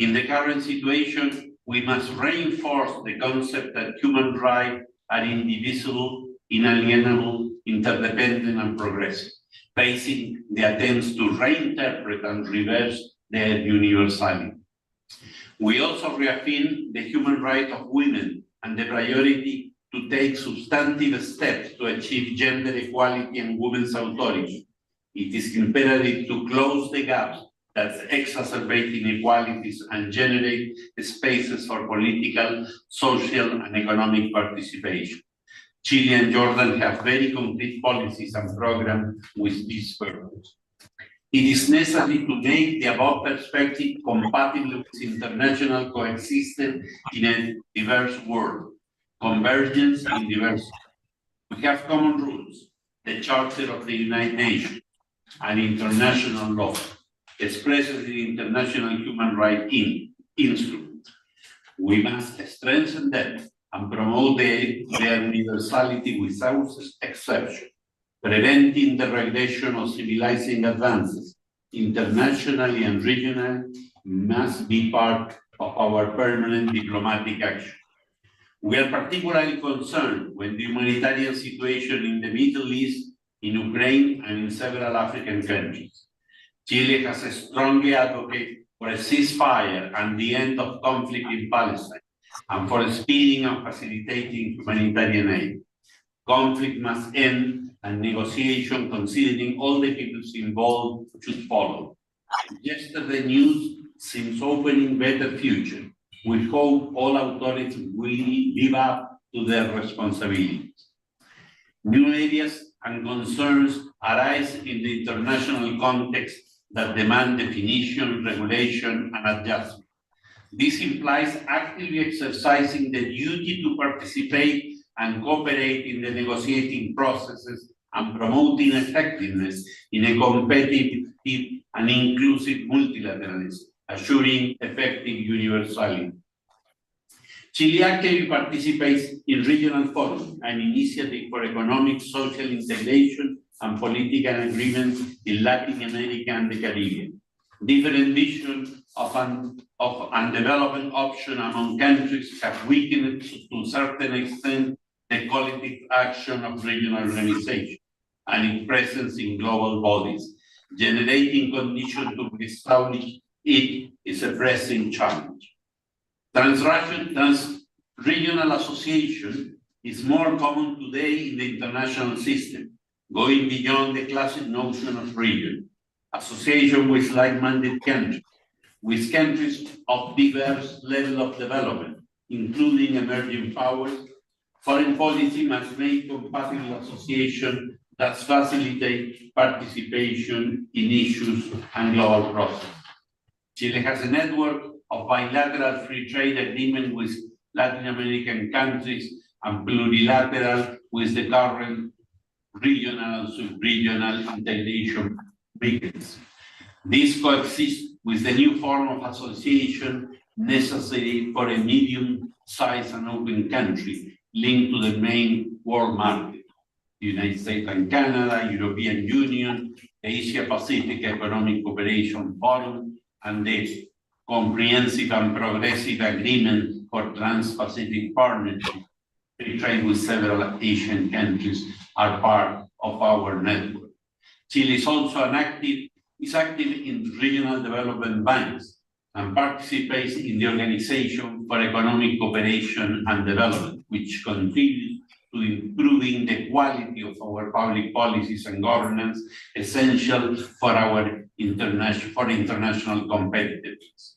In the current situation, we must reinforce the concept that human rights are indivisible, inalienable, interdependent, and progressive, facing the attempts to reinterpret and reverse their universality. We also reaffirm the human right of women and the priority to take substantive steps to achieve gender equality and women's authority. It is imperative to close the gaps that exacerbate inequalities and generate spaces for political, social, and economic participation. Chile and Jordan have very concrete policies and programs with this purpose. It is necessary to make the above perspective compatible with international coexistence in a diverse world, convergence in diversity. We have common rules, the Charter of the United Nations, and international law, expressed in international human rights instruments. We must strengthen them and promote their universality without exception, preventing the regression of civilizing advances, internationally and regionally, must be part of our permanent diplomatic action. We are particularly concerned when the humanitarian situation in the Middle East, in Ukraine, and in several African countries. Chile has strongly advocated for a ceasefire and the end of conflict in Palestine, and for speeding and facilitating humanitarian aid. Conflict must end, and negotiation considering all the peoples involved should follow. Yesterday news seems opening better future. We hope all authorities will live up to their responsibilities. New areas and concerns arise in the international context that demand definition, regulation, and adjustment. This implies actively exercising the duty to participate and cooperate in the negotiating processes and promoting effectiveness in a competitive and inclusive multilateralism, assuring effective universality. Chile actively participates in regional forums and initiatives for economic, social integration and political agreements in Latin America and the Caribbean. Different visions of undevelopment options among countries have weakened to a certain extent the collective action of regional organizations and its presence in global bodies, generating conditions to establish it is a pressing challenge. Trans-regional association is more common today in the international system, going beyond the classic notion of region. Association with like-minded countries, with countries of diverse level of development, including emerging powers. Foreign policy must make compatible association that facilitate participation in issues and global processes. Chile has a network of bilateral free trade agreement with Latin American countries and plurilateral with the current regional and sub-regional integration mechanisms. This coexists with the new form of association necessary for a medium-sized and open country linked to the main world market, the United States and Canada, European Union, the Asia Pacific Economic Cooperation Forum, and the Comprehensive and Progressive Agreement for Trans-Pacific Partnership. Free trade with several Asian countries are part of our network. Chile is also active in regional development banks and participates in the Organization for Economic Cooperation and Development, which contributes to improving the quality of our public policies and governance, essential for our international competitiveness.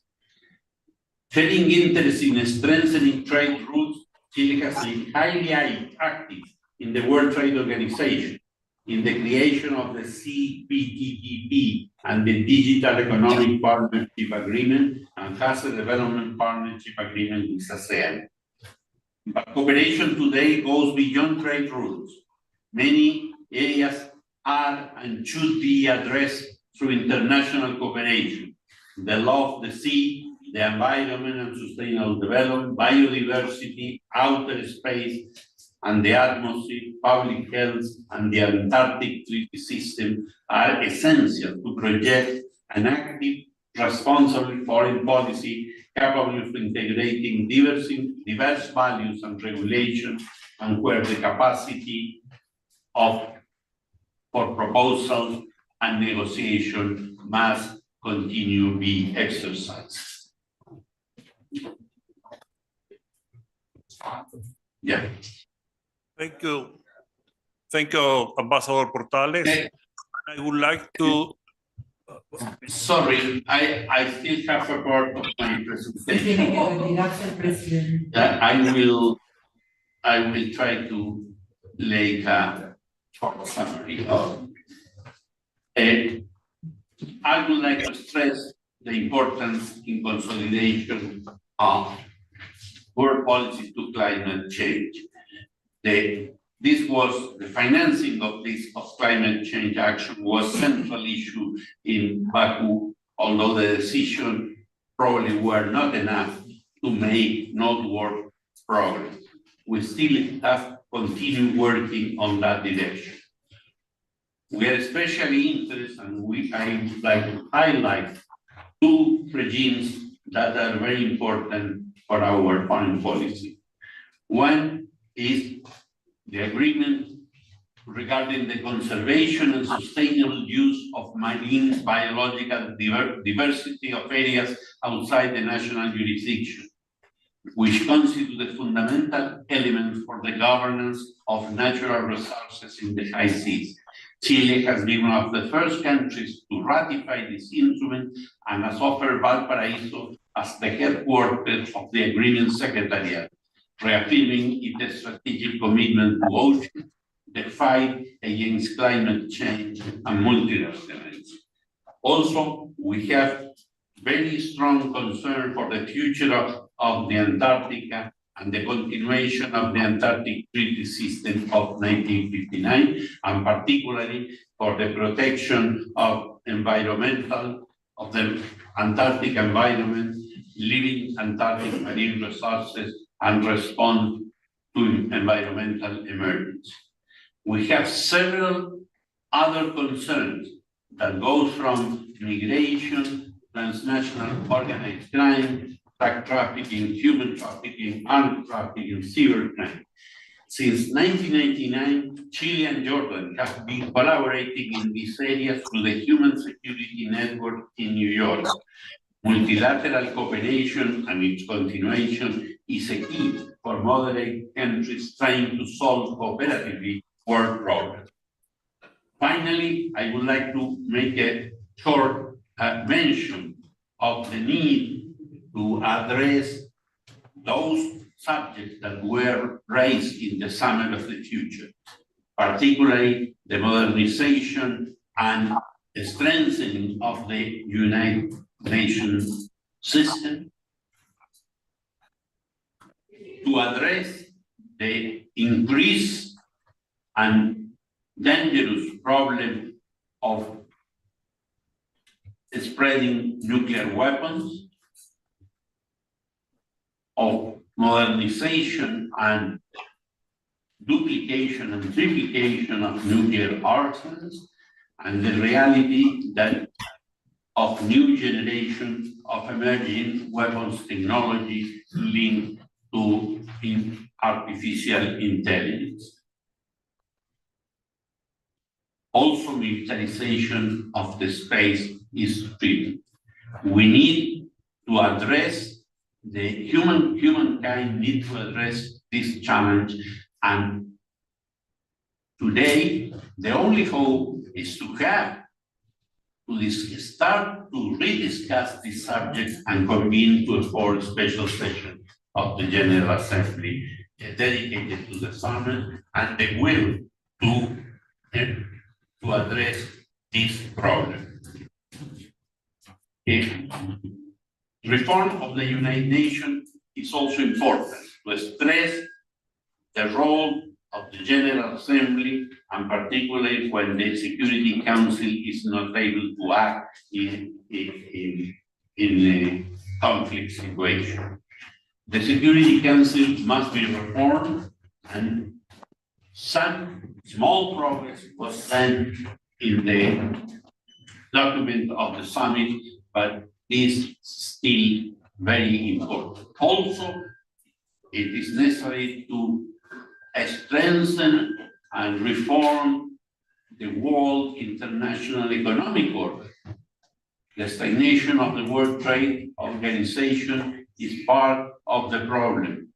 Sharing interest in strengthening trade routes, Chile has been highly active in the World Trade Organization, in the creation of the CPTPP and the Digital Economic Partnership Agreement, and has a development partnership agreement with ASEAN. But cooperation today goes beyond trade routes. Many areas are and should be addressed through international cooperation. The law of the sea, the environment and sustainable development, biodiversity, outer space, and the atmosphere, public health, and the Antarctic Treaty System are essential to project an active, responsible foreign policy capable of integrating diverse values and regulations, and where the capacity for proposals and negotiation must continue to be exercised. Yeah. Thank you. Thank you, Ambassador Portales. I would like to. Sorry, I still have a part of my presentation. I will try to lay a short summary of it. I would like to stress the importance in consolidation of world policy to climate change. The financing of climate change action was central issue in Baku, although the decision probably were not enough to make noteworthy progress. We still have continued working on that direction. We are especially interested, and I would like to highlight two regimes that are very important for our foreign policy. One is the agreement regarding the conservation and sustainable use of marine biological diversity of areas outside the national jurisdiction, which constitute the fundamental element for the governance of natural resources in the high seas. Chile has been one of the first countries to ratify this instrument and has offered Valparaiso as the headquarters of the Agreement Secretariat, reaffirming its strategic commitment to ocean, the fight against climate change, and multilateralism. Also, we have very strong concern for the future of the Antarctica and the continuation of the Antarctic Treaty System of 1959, and particularly for the protection of the Antarctic environment, living Antarctic marine resources, and respond to environmental emergencies. We have several other concerns that go from migration, transnational organized crime, drug trafficking, human trafficking, armed trafficking, cybercrime. Since 1999, Chile and Jordan have been collaborating in these areas through the Human Security Network in New York. Multilateral cooperation and its continuation is a key for moderate countries trying to solve cooperatively world problems. Finally, I would like to make a short mention of the need to address those subjects that were raised in the Summit of the Future, particularly the modernization and strengthening of the United Nations system, to address the increased and dangerous problem of spreading nuclear weapons, of modernization and duplication and triplication of nuclear arsenals, and the reality that of new generation of emerging weapons technology linked to artificial intelligence. Also, militarization of the space is critical. We need to address humankind needs to address this challenge, and today the only hope is to start to rediscuss this subject and convene to a fourth special session of the General Assembly dedicated to the summit and the will to address this problem. Reform of the United Nations is also important to stress the role of the General Assembly, and particularly when the Security Council is not able to act in a conflict situation. The Security Council must be reformed, and some small progress was done in the document of the summit, but is still very important. Also, it is necessary to strengthen and reform the world international economic order. The stagnation of the World Trade Organization is part of the problem.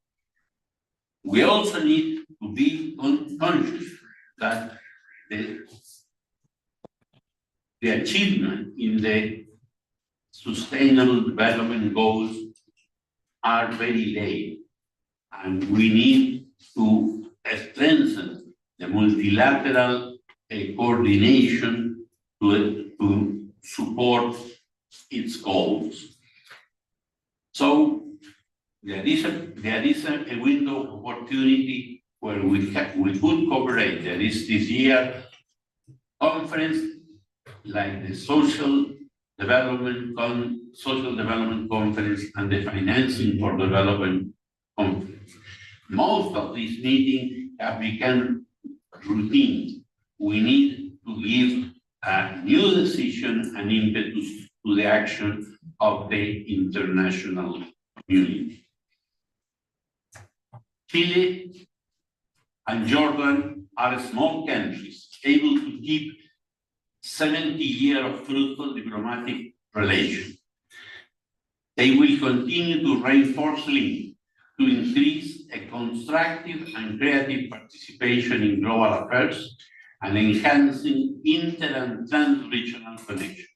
We also need to be conscious that the achievement in the Sustainable Development Goals are very late, and we need to strengthen the multilateral coordination to support its goals. So there is a window of opportunity where we could cooperate. There is this year conference like the Social Development Conference and the Financing for Development Conference. Most of these meetings have become routine. We need to give a new decision and impetus to the action of the international community. Chile and Jordan are small countries able to keep 70 years of fruitful diplomatic relations. They will continue to reinforce links to increase a constructive and creative participation in global affairs and enhancing inter and trans-regional connections.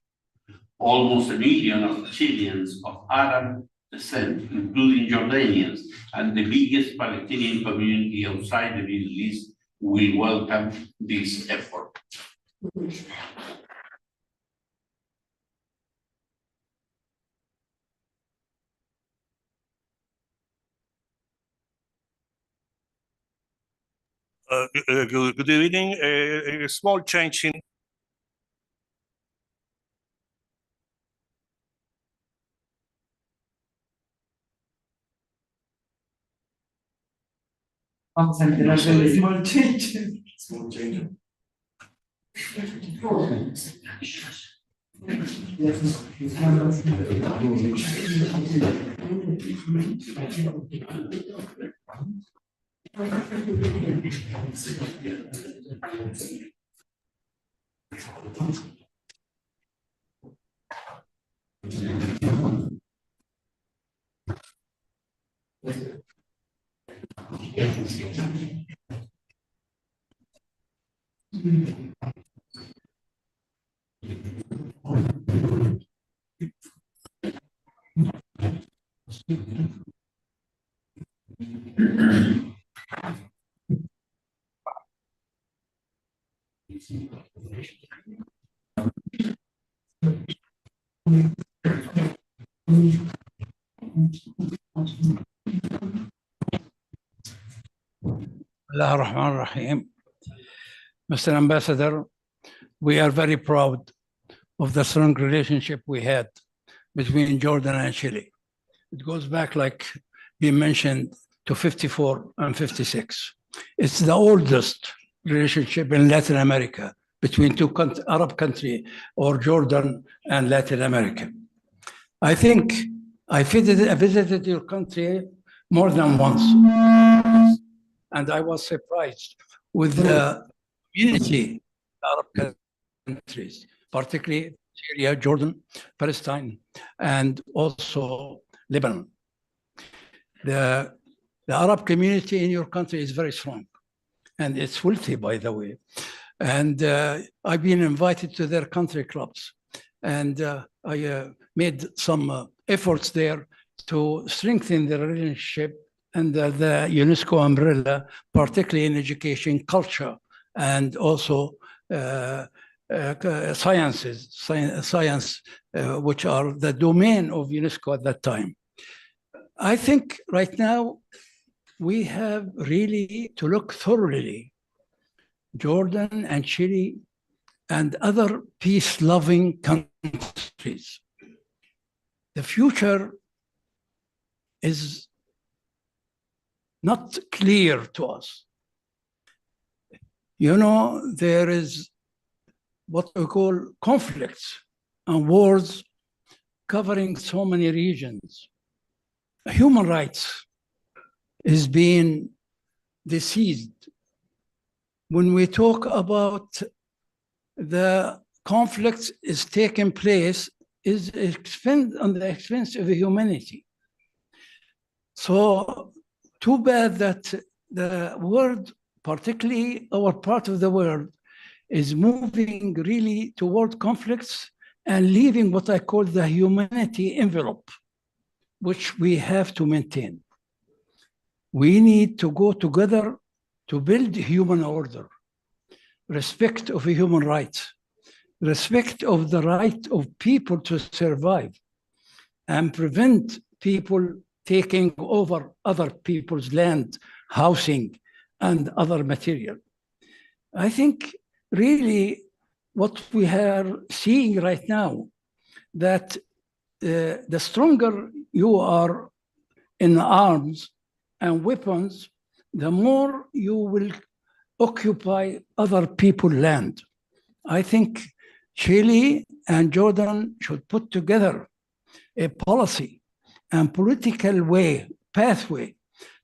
Almost 1 million of Chileans of Arab descent, including Jordanians, and the biggest Palestinian community outside the Middle East will welcome this effort. Good evening. A small change in Vamos a enterar del small change. Small change. Allah Rahman Rahim. Mr. Ambassador, we are very proud of the strong relationship we had between Jordan and Chile. It goes back, like you mentioned, to 54 and 56. It's the oldest relationship in Latin America between two Arab countries, or Jordan and Latin America. I think I visited your country more than once, and I was surprised with the community of Arab countries, particularly Syria, Jordan, Palestine, and also Lebanon. The Arab community in your country is very strong, and it's wealthy, by the way. And I've been invited to their country clubs, and I made some efforts there to strengthen the relationship under the UNESCO umbrella, particularly in education, culture, and also science, which are the domain of UNESCO at that time. I think right now we have really to look thoroughly Jordan and Chile and other peace-loving countries. The future is not clear to us. You know, there is what we call conflicts and wars covering so many regions. Human rights is being diseased. When we talk about the conflicts is taking place is on the expense of humanity. So too bad that the world, particularly our part of the world, is moving really toward conflicts and leaving what I call the humanity envelope, which we have to maintain. We need to go together to build human order, respect of human rights, respect of the right of people to survive, and prevent people taking over other people's land, housing, and other material. I think really what we are seeing right now, that the stronger you are in arms and weapons, the more you will occupy other people's land. I think Chile and Jordan should put together a policy and political pathway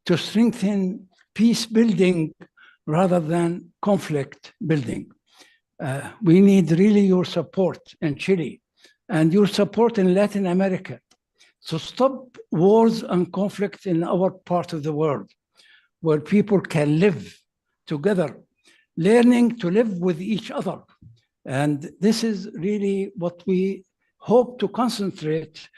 to strengthen peace building rather than conflict building. We need really your support in Chile and your support in Latin America to stop wars and conflict in our part of the world, where people can live together, learning to live with each other. And this is really what we hope to concentrate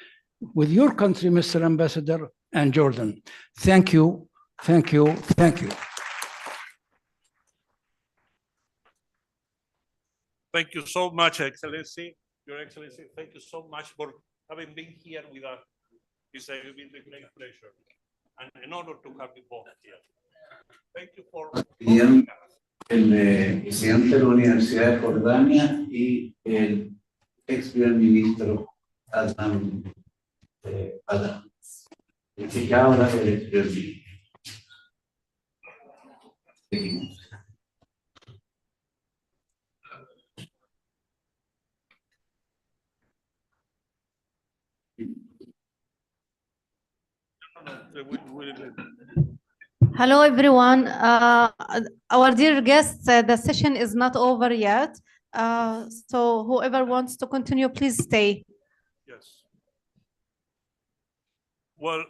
with your country, Mr. Ambassador, and Jordan. Thank you, thank you, thank you. Thank you so much, Excellency. Your Excellency, thank you so much for having been here with us. It's been a great pleasure and an honor to have you both here. Thank you for... Bien, el presidente de la Universidad de Jordania y el ex primer ministro Adam, el que ya ahora es el ex primer ministro. Hello, everyone. Our dear guests, the session is not over yet. So whoever wants to continue, please stay. Yes. Well,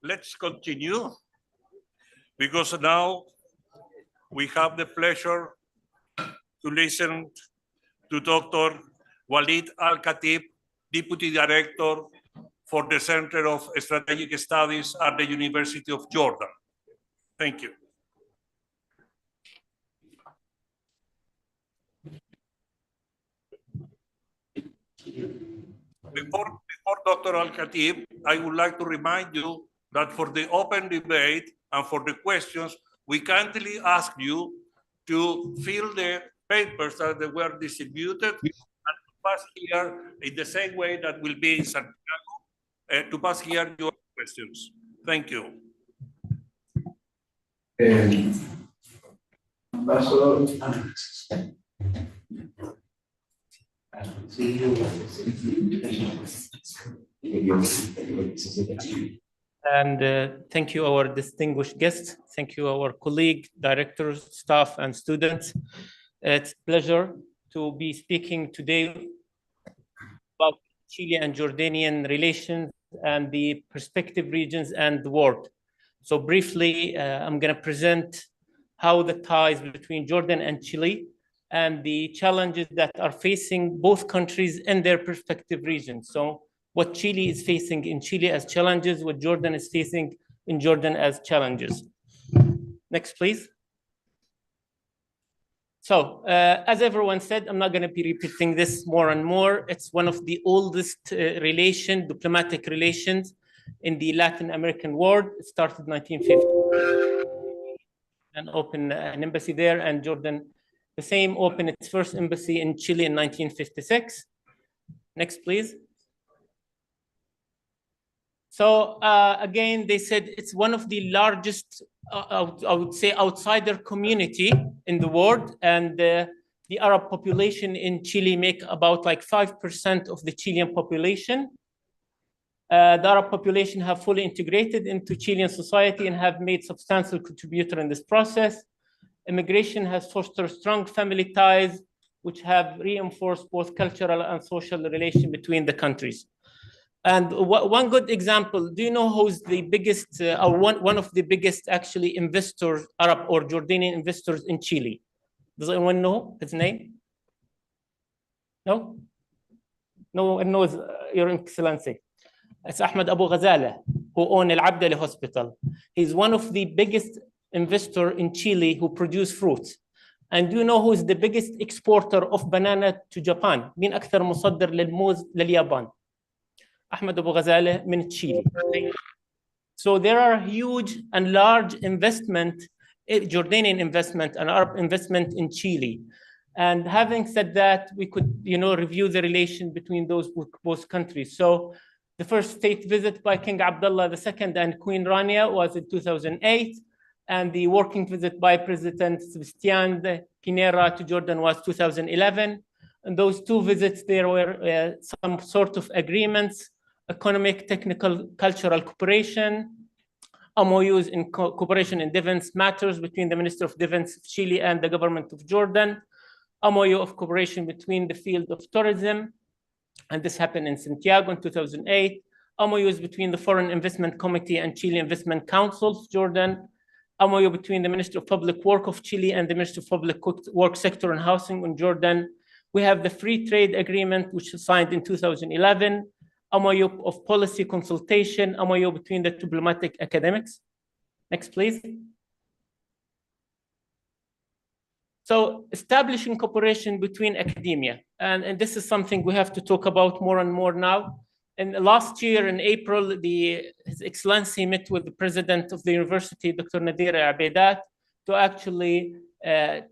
let's continue. because now we have the pleasure to listen to Dr. Walid Al-Khatib, Deputy Director for the Center of Strategic Studies at the University of Jordan. Thank you. Before Dr. Al-Khatib, I would like to remind you that for the open debate and for the questions, we kindly ask you to fill the papers that were distributed and to pass here in the same way that will be in Santiago, to pass here your questions. Thank you. And thank you, our distinguished guests. Thank you, our colleague, directors, staff, and students. It's a pleasure to be speaking today about Chile and Jordanian relations and the prospective regions and the world. So briefly, I'm going to present how the ties between Jordan and Chile and the challenges that are facing both countries in their respective regions. So what Chile is facing in Chile as challenges, what Jordan is facing in Jordan as challenges. Next, please. So, as everyone said, I'm not going to be repeating this more and more. It's one of the oldest diplomatic relations in the Latin American world. It started in 1950 and opened an embassy there, and Jordan, the same, opened its first embassy in Chile in 1956. Next, please. So again, they said it's one of the largest, I would say, outsider community in the world, and the Arab population in Chile make about like 5% of the Chilean population. The Arab population have fully integrated into Chilean society and have made substantial contributor in this process. Immigration has fostered strong family ties, which have reinforced both cultural and social relation between the countries. And one good example, do you know who's the biggest, or one of the biggest actually investors, Arab or Jordanian investors in Chile? Does anyone know his name? No? No one knows, Your Excellency. It's Ahmed Abu Ghazaleh, who owns Al Abdali Hospital. He's one of the biggest investors in Chile who produce fruits. And do you know who is the biggest exporter of banana to Japan? مين أكثر مصدر للموز لليابان؟ Ahmed Abu Ghazaleh من Chile. So there are huge and large investment, Jordanian investment and Arab investment in Chile. And having said that, we could, review the relation between those both countries. So the first state visit by King Abdullah II and Queen Rania was in 2008. And the working visit by President Sebastián Pinera to Jordan was 2011. And those two visits, there were some sort of agreements, economic, technical, cultural cooperation, MOUs in cooperation in defense matters between the Minister of Defense of Chile and the government of Jordan, MOU of cooperation between the field of tourism, and this happened in Santiago in 2008, MOUs between the Foreign Investment Committee and Chile Investment Council, Jordan, MOU between the Ministry of Public Work of Chile and the Ministry of Public Work Sector and Housing in Jordan. We have the Free Trade Agreement, which was signed in 2011, MOU of policy consultation, MOU between the diplomatic academics. Next, please. So establishing cooperation between academia, and this is something we have to talk about more and more now. And last year in April, His Excellency met with the president of the university, Dr. Nadir Abeidat, to actually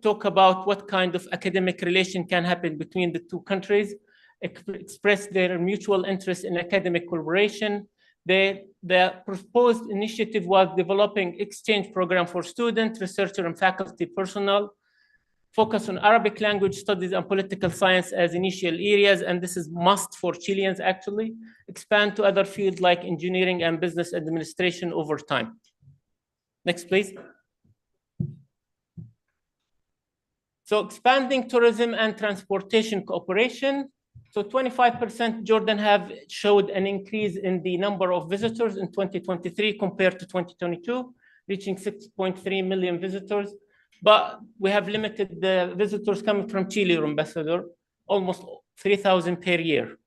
talk about what kind of academic relation can happen between the two countries, express their mutual interest in academic collaboration. The proposed initiative was developing exchange program for students, researchers, and faculty personnel, focus on Arabic language studies and political science as initial areas, and this is must for Chileans actually, expand to other fields like engineering and business administration over time. Next, please. So expanding tourism and transportation cooperation. So 25% Jordan have showed an increase in the number of visitors in 2023 compared to 2022. reaching 6.3 million visitors. But we have limited the visitors coming from Chile, Ambassador, almost 3,000 per year.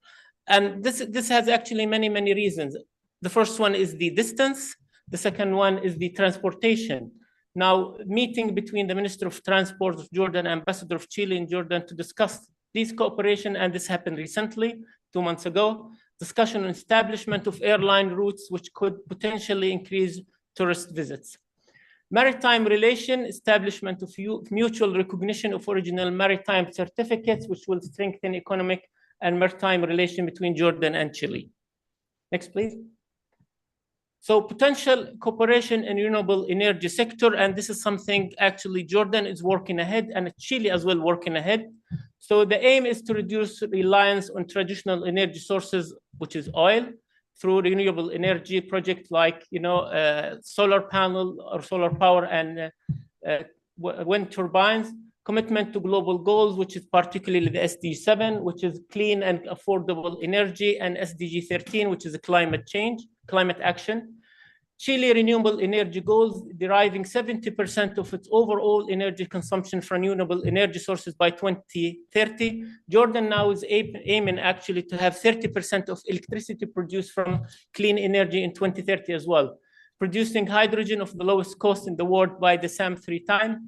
And this has actually many reasons. The first one is the distance. The second one is the transportation. Now, meeting between the Minister of Transport of Jordan and Ambassador of Chile in Jordan to discuss this cooperation, and this happened recently, 2 months ago, discussion on establishment of airline routes which could potentially increase tourist visits. Maritime relation, establishment of mutual recognition of original maritime certificates, which will strengthen economic and maritime relation between Jordan and Chile. Next, please. So potential cooperation in renewable energy sector, and this is something actually Jordan is working ahead and Chile as well working ahead. So the aim is to reduce reliance on traditional energy sources, which is oil, through renewable energy projects like solar panel or solar power and wind turbines. Commitment to global goals, which is particularly the SDG 7, which is clean and affordable energy, and SDG 13, which is climate action. Chile renewable energy goals, deriving 70% of its overall energy consumption from renewable energy sources by 2030. Jordan now is aiming actually to have 30% of electricity produced from clean energy in 2030 as well, producing hydrogen of the lowest cost in the world by the same 3 times.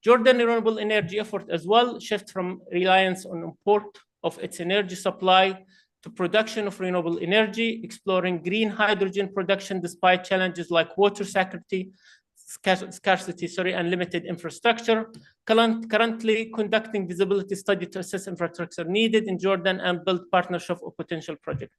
Jordan renewable energy effort as well shift from reliance on import of its energy supply to production of renewable energy, exploring green hydrogen production despite challenges like water scarcity, and limited infrastructure. Currently conducting feasibility study to assess infrastructure needed in Jordan and build partnership of potential projects.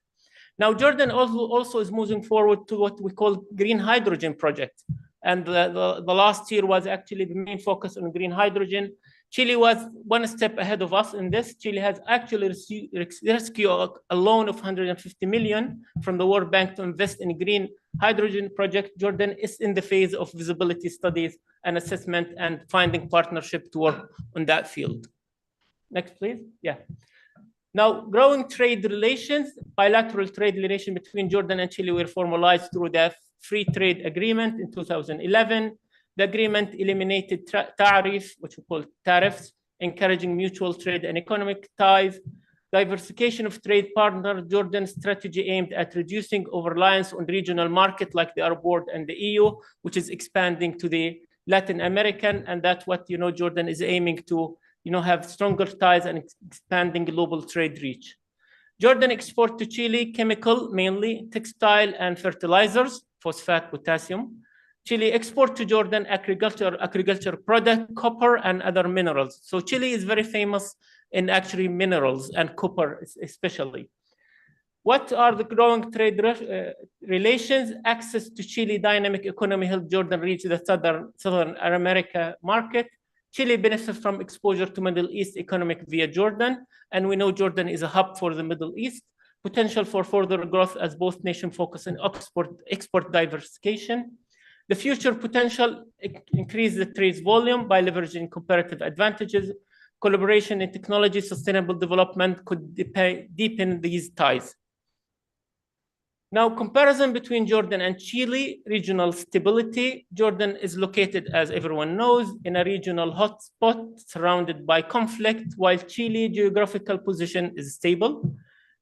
Now, Jordan also is moving forward to what we call green hydrogen project. And the last year was actually the main focus on green hydrogen. Chile was 1 step ahead of us in this. Chile has actually rescued a loan of 150 million from the World Bank to invest in green hydrogen project. Jordan is in the phase of feasibility studies and assessment and finding partnership to work on that field. Next, please. Yeah. Now, growing trade relations, bilateral trade relations between Jordan and Chile were formalized through the free trade agreement in 2011. The agreement eliminated tariff, which we call tariffs, encouraging mutual trade and economic ties. Diversification of trade partners. Jordan's strategy aimed at reducing over-reliance on regional markets like the Arab world and the EU, which is expanding to the Latin American, and that's what Jordan is aiming to have stronger ties and expanding global trade reach. Jordan export to Chile chemical, mainly textile and fertilizers, phosphate, potassium. Chile export to Jordan agriculture product, copper, and other minerals. So Chile is very famous in actually minerals and copper especially. What are the growing trade relations? Access to Chile dynamic economy helped Jordan reach the Southern America market. Chile benefits from exposure to Middle East economic via Jordan, and we know Jordan is a hub for the Middle East. Potential for further growth as both nations focus on export diversification. The future potential increase the trade volume by leveraging comparative advantages. Collaboration in technology, sustainable development could deepen these ties. Now, comparison between Jordan and Chile, regional stability. Jordan is located, as everyone knows, in a regional hotspot surrounded by conflict, while Chile's geographical position is stable.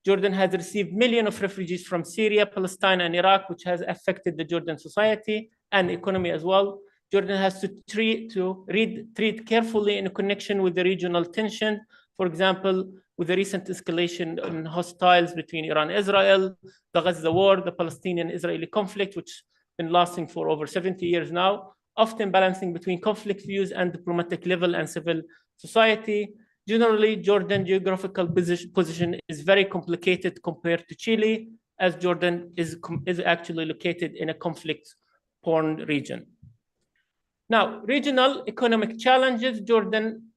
Jordan has received millions of refugees from Syria, Palestine, and Iraq, which has affected the Jordan society and economy as well. Jordan has to treat carefully in connection with the regional tension. For example, with the recent escalation in hostiles between Iran and Israel, the Gaza war, the Palestinian-Israeli conflict, which has been lasting for over 70 years now, often balancing between conflict views and diplomatic level and civil society. Generally, Jordan's geographical position is very complicated compared to Chile, as Jordan is actually located in a conflict-prone region. Now, regional economic challenges. Jordan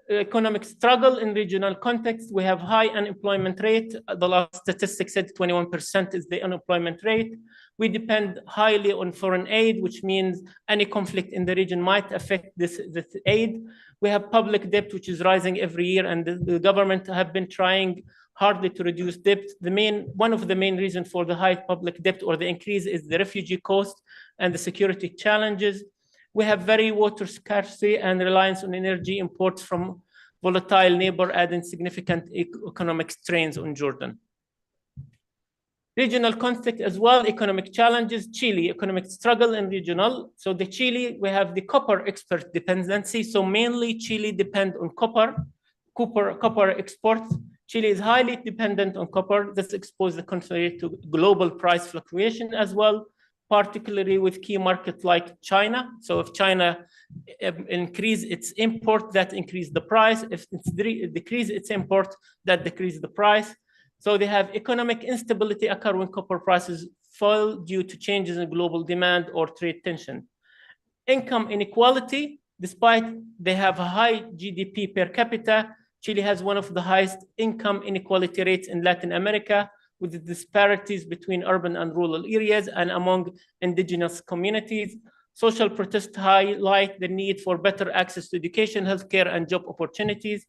economic struggle in regional context. We have high unemployment rate. The last statistic said 21% is the unemployment rate. We depend highly on foreign aid, which means any conflict in the region might affect this aid. We have public debt, which is rising every year, and the government have been trying hardly to reduce debt. One of the main reasons for the high public debt or the increase is the refugee cost. and the security challenges. We have very water scarcity and reliance on energy imports from volatile neighbor, adding significant economic strains on Jordan. Regional conflict as well, economic challenges, Chile, economic struggle and regional. So the Chile, we have the copper export dependency. So mainly Chile depend on copper exports. Chile is highly dependent on copper. This exposes the country to global price fluctuation as well, particularly with key markets like China. So if China increase its import, that increase the price. If it decrease its import, that decrease the price. So they have economic instability occur when copper prices fall due to changes in global demand or trade tension. Income inequality, despite they have a high GDP per capita, Chile has one of the highest income inequality rates in Latin America, with the disparities between urban and rural areas and among indigenous communities. Social protests highlight the need for better access to education, healthcare, and job opportunities.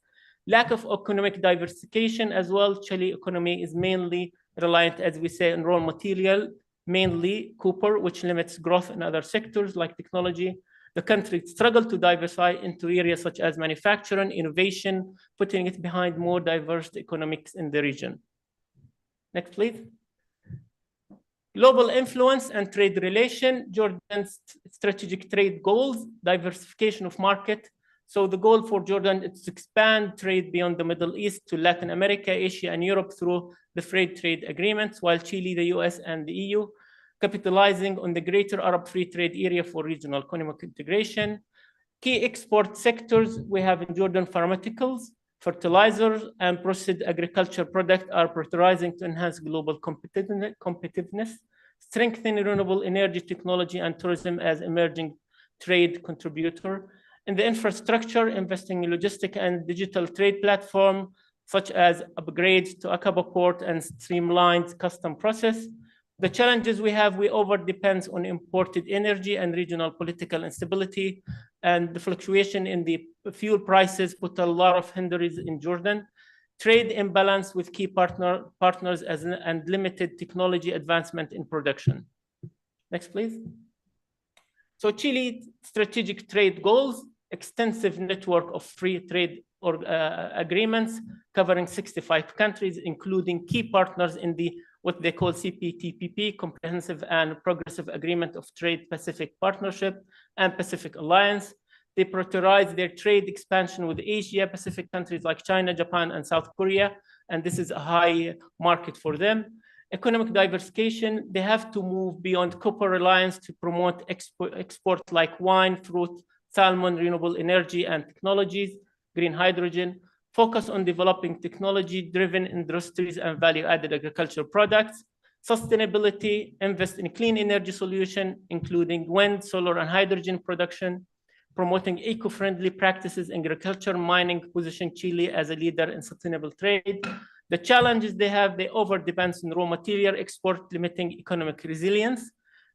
Lack of economic diversification as well. Chile economy is mainly reliant, as we say, on raw material, mainly copper, which limits growth in other sectors like technology. The country struggled to diversify into areas such as manufacturing, innovation, putting it behind more diverse economics in the region. Next, please. Global influence and trade relation, Jordan's strategic trade goals, diversification of market. So the goal for Jordan is to expand trade beyond the Middle East to Latin America, Asia, and Europe through the free trade agreements, while Chile, the US, and the EU, capitalizing on the greater Arab free trade area for regional economic integration. Key export sectors, we have in Jordan pharmaceuticals, fertilizers, and processed agriculture products are prioritizing to enhance global competitiveness, strengthen renewable energy technology and tourism as emerging trade contributor. In the infrastructure, investing in logistic and digital trade platform, such as upgrades to Aqaba port and streamlined custom process. The challenges we have, we over depends on imported energy and regional political instability, and the fluctuation in the fuel prices put a lot of hindrances in Jordan. Trade imbalance with key partners and limited technology advancement in production. Next, please. So Chile strategic trade goals, extensive network of free trade agreements covering 65 countries, including key partners in the what they call CPTPP, Comprehensive and Progressive Agreement of Trade Pacific Partnership and Pacific Alliance. They prioritize their trade expansion with Asia Pacific countries like China, Japan, and South Korea, and this is a high market for them. Economic diversification, they have to move beyond copper reliance to promote export like wine, fruit, salmon, renewable energy and technologies, green hydrogen, focus on developing technology-driven industries and value-added agricultural products, sustainability, invest in clean energy solution, including wind, solar, and hydrogen production, promoting eco-friendly practices in agriculture, mining, position Chile as a leader in sustainable trade. The challenges they have, they over-depends on raw material export, limiting economic resilience,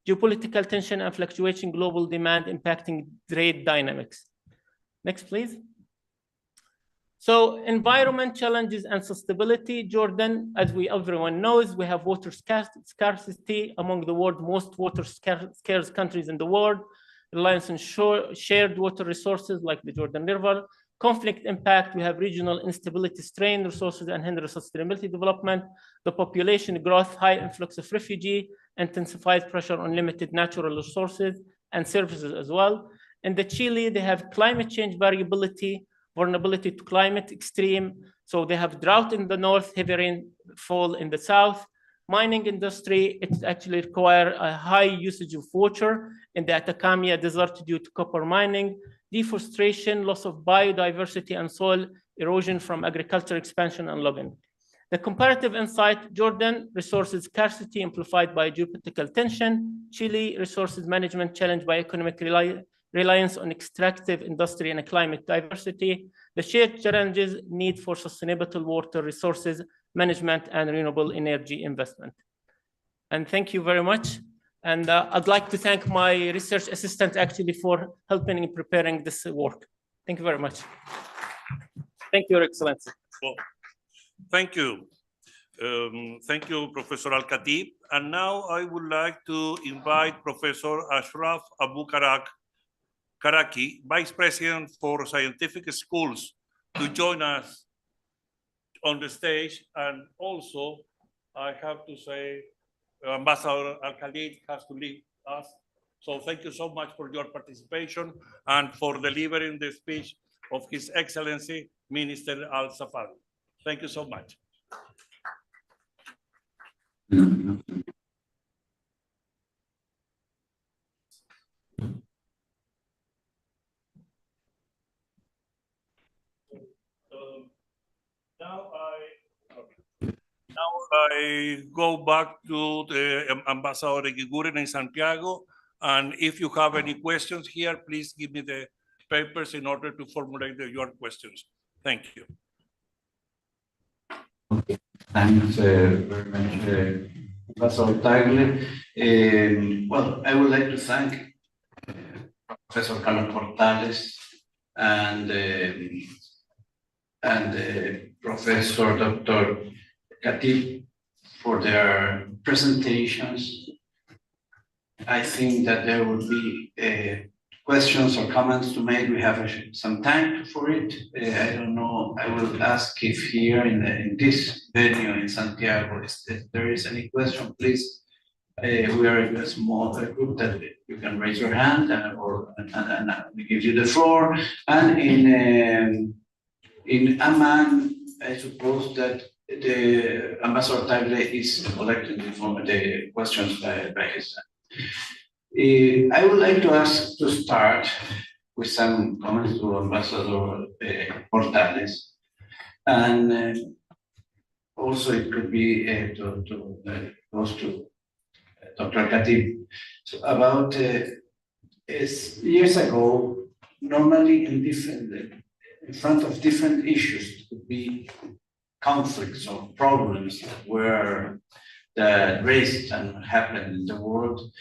geopolitical tension and fluctuating global demand impacting trade dynamics. Next, please. So environment challenges and sustainability. Jordan, as everyone knows, we have water scarcity among the world's most water scarce countries in the world, reliance on shared water resources like the Jordan River. Conflict impact, we have regional instability, strain resources and hinder sustainability development. The population growth, high influx of refugee, intensifies pressure on limited natural resources and services as well. In the Chile, they have climate change variability, vulnerability to climate extreme. So they have drought in the north, heavy rainfall in the south. Mining industry, it actually requires a high usage of water in the Atacama Desert due to copper mining, deforestation, loss of biodiversity and soil erosion from agriculture expansion and logging. The comparative insight, Jordan, resources scarcity amplified by geopolitical tension, Chile, resources management challenged by economic reliance on extractive industry and climate diversity, the shared challenges, need for sustainable water resources management and renewable energy investment. And thank you very much. And I'd like to thank my research assistant actually for helping in preparing this work. Thank you very much. Thank you, Your Excellency. Well, thank you. Thank you, Professor Al-Khatib. And now I would like to invite Professor Ashraf Abu Karaki, Vice President for Scientific Schools, to join us on the stage. And also, I have to say, Ambassador Al-Khalid has to leave us. So thank you so much for your participation and for delivering the speech of His Excellency, Minister Al-Safari. Thank you so much. Now I go back to the Ambassador Eguiguren in Santiago. And if you have any questions here, please give me the papers in order to formulate your questions. Thank you. Thanks very much, Professor Tagle. Well, I would like to thank Professor Carlos Portales and Professor Dr. Khatib for their presentations. I think that there will be questions or comments to make. We have some time for it. I don't know. I will ask if here in this venue in Santiago, if there is any question, please. We are in a small group that you can raise your hand and we give you the floor. And in Amman, I suppose that the Ambassador Tagle is collecting the questions by his hand. I would like to ask to start with some comments to Ambassador Portales, and also it could be close to Dr. Khatib. So about years ago, normally in front of different issues, could be conflicts or problems that raised and happened in the world.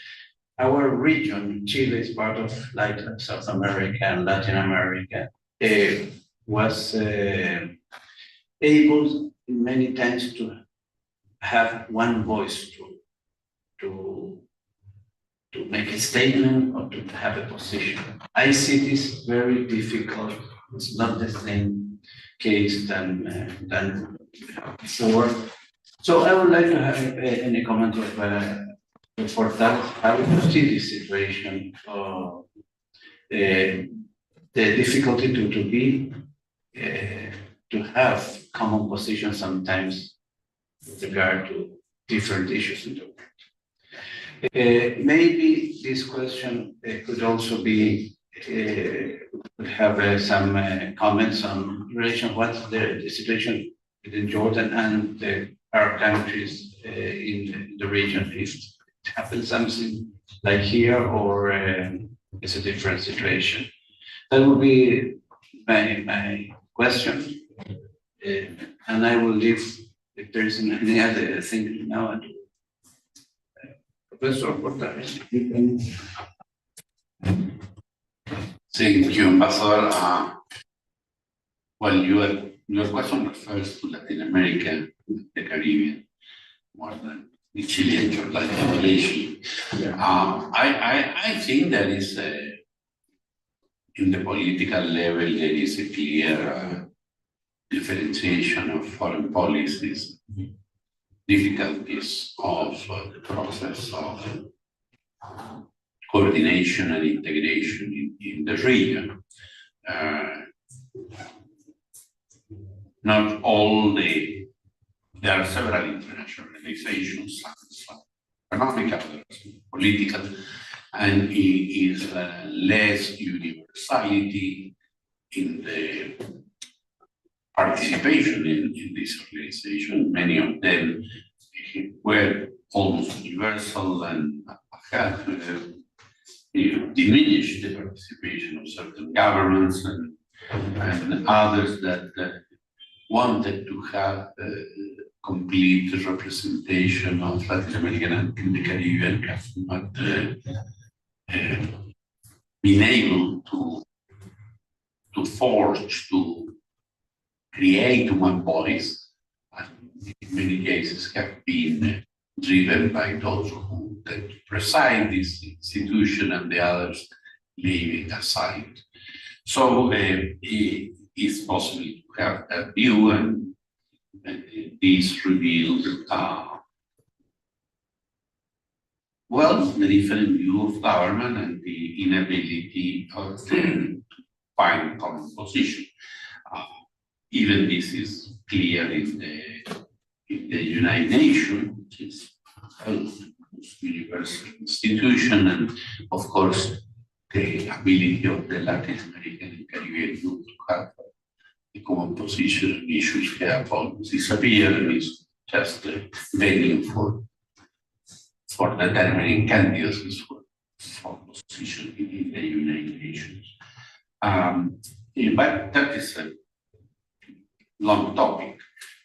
Our region, Chile, is part of like South America and Latin America, was able many times to have one voice to make a statement or to have a position. I see this very difficult. It's not the same case than before. So I would like to have any comment for that, how you see this situation, the difficulty to have common positions sometimes with regard to different issues in the world. Maybe this question could also be have some comments on relation what's the situation within Jordan and our countries in the region, if it happens something like here or it's a different situation. That would be my question, and I will leave if there isn't any other thing now. Professor Portales, you can. Thank you, Ambassador. Well, your question refers to Latin America, the Caribbean, more than the Chilean-Jordanian relation. Yeah. I think there is in the political level, there is a clear differentiation of foreign policies, difficulties of the process of coordination and integration in the region. Not all there are several international organizations, some economic, others political, and it is less universality in the participation in this organization. Many of them were almost universal and had diminished the participation of certain governments and others that wanted to have complete representation of Latin American and the Caribbean have not been able to forge, to create one voice. in many cases have been driven by those who that preside this institution and the others leave it aside. So it's possible to have that view, and this reveals well, the different view of government and the inability of to find common position. Even this is clear in the United Nations, which is a universal institution, and of course, the ability of the Latin American and Caribbean group to have a common position on issues have almost disappeared, and is just a venue for determining candidates for position in the United Nations. But that is a long topic.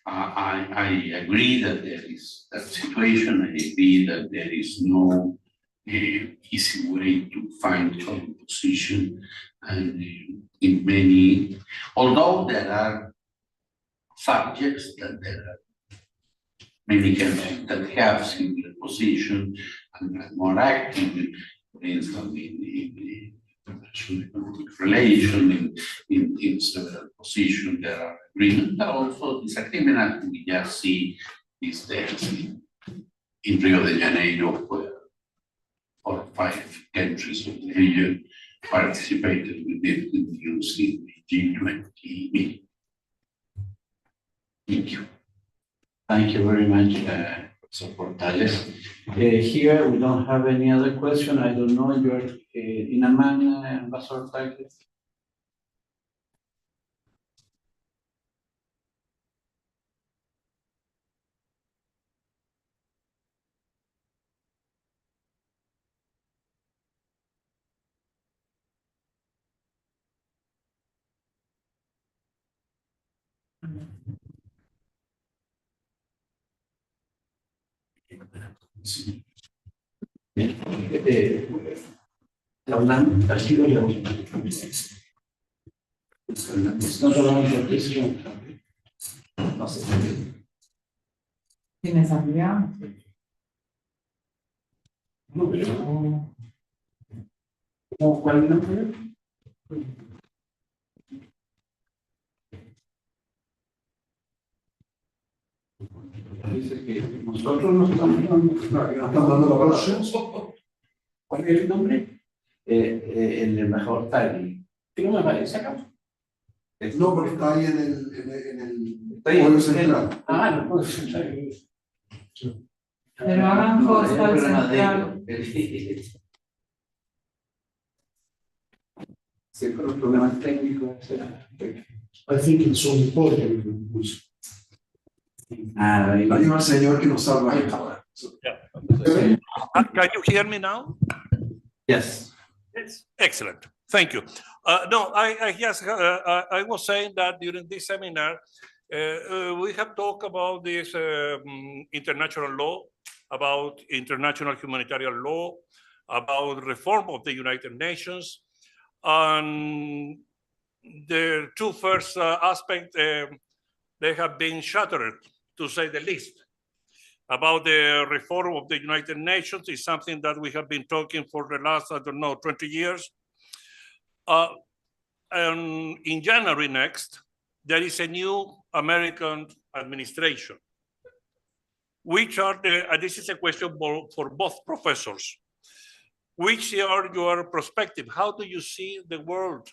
I agree that there is that situation. I agree that there is no easy way to find common position, and in many, although there are subjects that there are many countries that have similar position and are more active, for instance, in the international economic relation, in several positions there are agreements, but also disagreement, and we just see these days in Rio de Janeiro, where 4 or 5 countries of the region participated with different views in the G20 meeting. Thank you. Thank you very much, Professor Portales. Here, we don't have any other question. I don't know, you're in a man, Ambassador Portales? Sí. Hablando, ha sido la última. Estamos hablando de presión. No sé. ¿Tienes amiga? No, pero. ¿Cuál nombre? Dice que nosotros nos estamos dando la próxima. ¿Cuál es el nombre? El embajador Tagli. ¿Qué no me aparece acá? No, porque está ahí en el pueblo central. Ah, en el pueblo central. Pero hagan costa al central. Siempre los problemas técnicos. I think it's so important. Hay un señor que nos salva ahora. Can you hear me now? Yes. Yes. Excellent. Thank you. No, I was saying that during this seminar, we have talked about this international law, about international humanitarian law, about reform of the United Nations. And the two first aspects, they have been shattered, to say the least. About the reform of the United Nations is something that we have been talking for the last, 20 years. And in January next, there is a new American administration. Which are this is a question for both professors. Which are your perspective? How do you see the world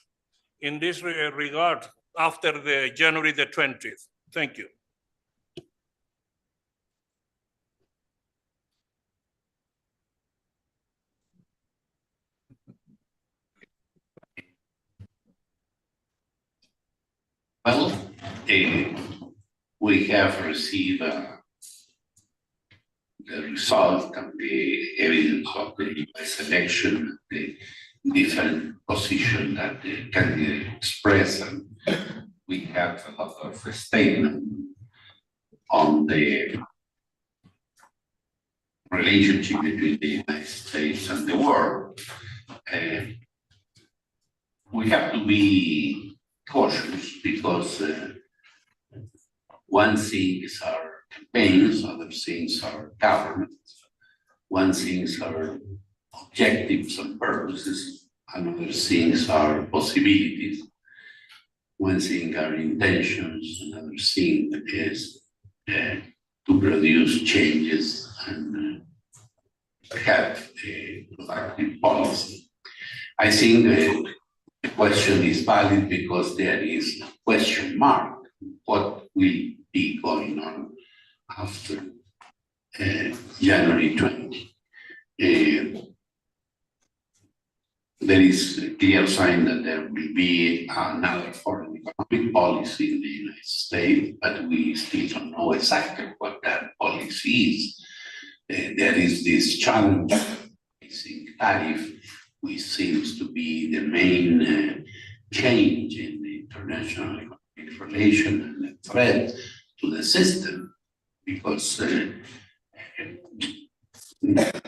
in this regard after the January the 20th? Thank you. Well, we have received the result and the evidence of the US election, the different position that the candidate expressed, and we have a lot of statement on the relationship between the United States and the world. We have to be cautious because one thing is our campaigns, other things are government. One things are objectives and purposes, another things are possibilities. One thing are intentions, another thing is to produce changes and have a productive policy. I think the question is valid because there is a question mark. What will be going on after January 20? There is a clear sign that there will be another foreign economic policy in the United States, but we still don't know exactly what that policy is. There is this challenge, I think, tariff, which seems to be the main change in the international economic relation and a threat to the system, because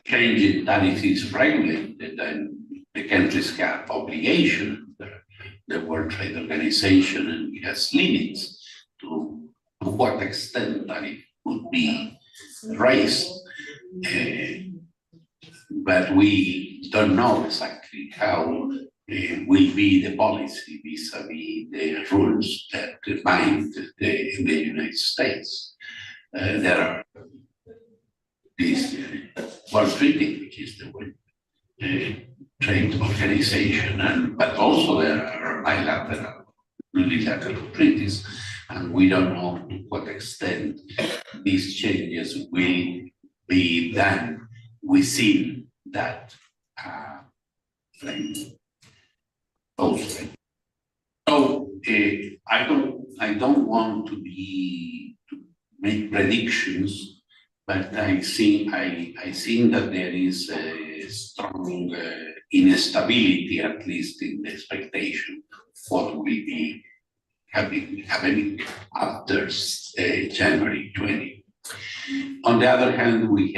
changing tariff is regulated and the countries have obligation, the World Trade Organization, and it has limits to what extent tariff would be raised. But we don't know exactly how will be the policy vis-a-vis the rules that bind in the United States. There are this World Treaty, which is the World Trade Organization, but also there are bilateral, unilateral treaties, and we don't know to what extent these changes will be done within that frame. So I don't want to make predictions, but I think that there is a strong instability, at least in the expectation of what will be happening after January 20. On the other hand, we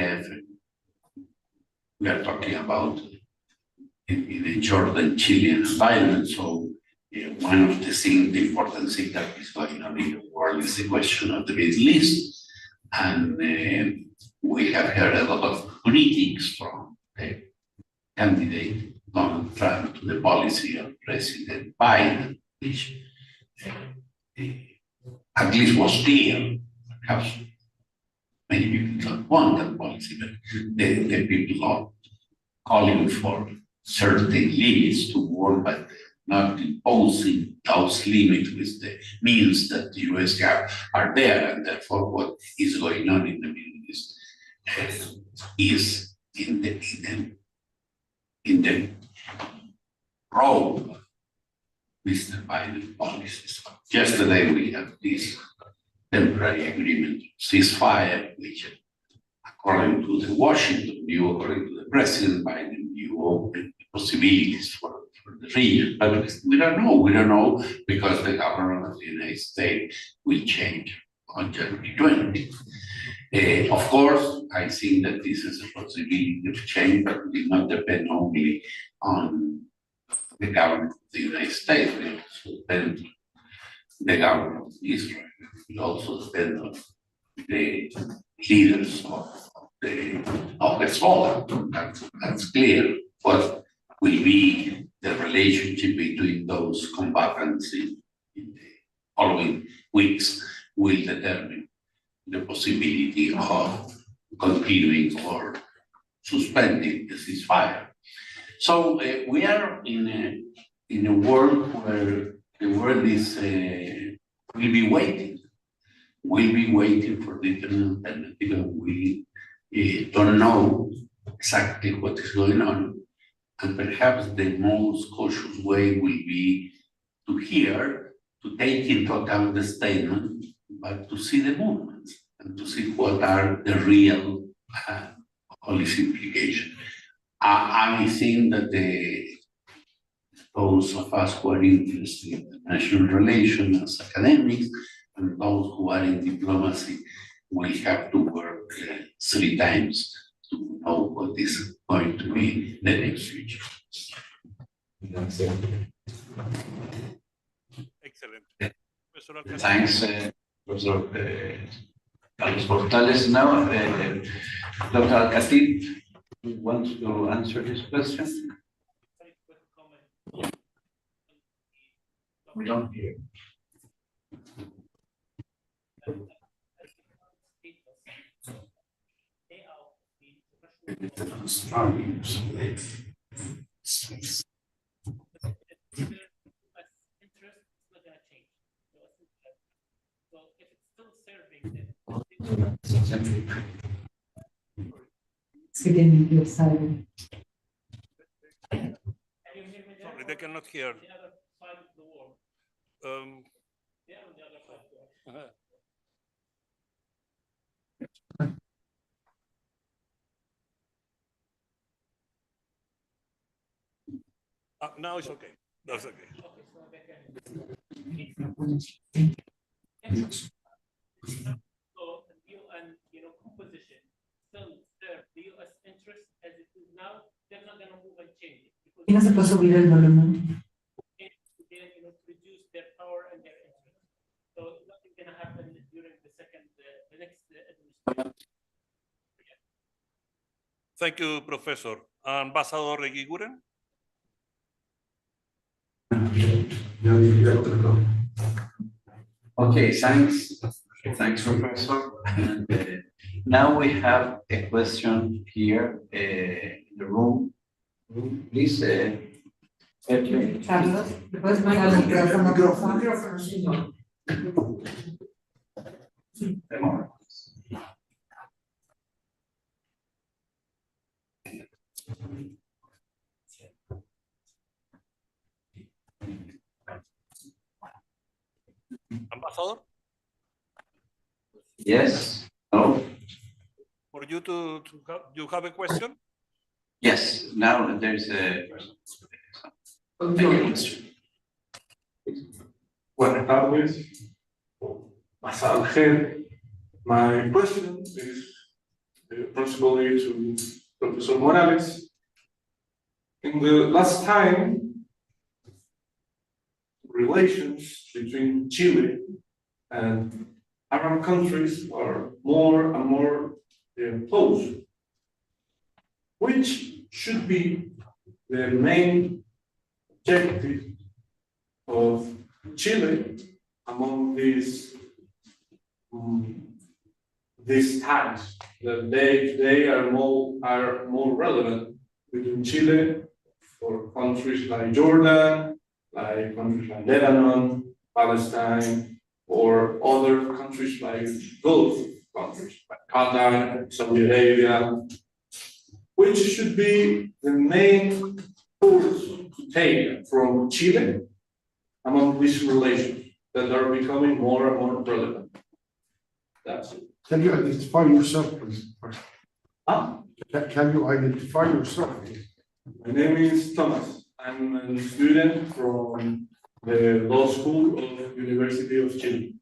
are talking about in the Jordan-Chilean environment. So one of the important things that is going on in the world is the question of the Middle East. And we have heard a lot of critiques from the candidate Donald Trump to the policy of President Biden, which at least was clear. Perhaps many people don't want that policy, but the people are calling for certain limits to war, but not imposing those limits with the means that the US have are there, and therefore what is going on in the Middle East is in the role of Mr. Biden policies. Yesterday we have this temporary agreement, ceasefire, which according to the Washington view, according to the President Biden view, open possibilities for the region. But we don't know because the government of the United States will change on January 20. Of course, I think that this is a possibility of change, but it will not depend only on the government of the United States. It also depend on the government of Israel. It will also depend on the leaders of Hezbollah. That's clear. What will be the relationship between those combatants in the following weeks will determine the possibility of continuing or suspending the ceasefire. So we are in a world where the world is will be waiting. We'll be waiting for different alternatives, and we don't know exactly what is going on. And perhaps the most cautious way will be to take into account the statement, but to see the movements and to see what are the real policy implications. I think that those of us who are interested in international relations as academics and those who are in diplomacy will have to work 3 times to know what is going to be the next future. Excellent. Thanks, Professor Carlos Portales now. Dr. Alcatit wants to answer this question. We don't hear. Sorry, they cannot hear. Now it's okay. That's okay. Composition still serve the U.S. interest as it is now. They're not going to move and change it. ¿Y no se puede subir el volumen? Reduce their power and their interest. So nothing going to happen during the next administration. Thank you, Professor. Ambassador Reguiguren. Okay, thanks. Thanks, Professor. And, now we have a question here in the room. Please. Carlos, ¿le puedes poner el micrófono, por favor? Ambassador? Yes. No. For you to have, you have a question? Yes. Now there's a. Buenas tardes. Masal Khair. My question is principally to Professor Morales. In the last time, relations between Chile and Arab countries are more and more close. Which should be the main objective of Chile among these ties that they are more relevant within Chile for countries like Jordan, like countries like Lebanon, Palestine, or other countries like Gulf countries like Qatar, Saudi Arabia, which should be the main course to take from Chile among these relations that are becoming more and more relevant. That's it. Can you identify yourself, please? Huh? Can you identify yourself? My name is Thomas. I'm a student from the law school of the University of Chile.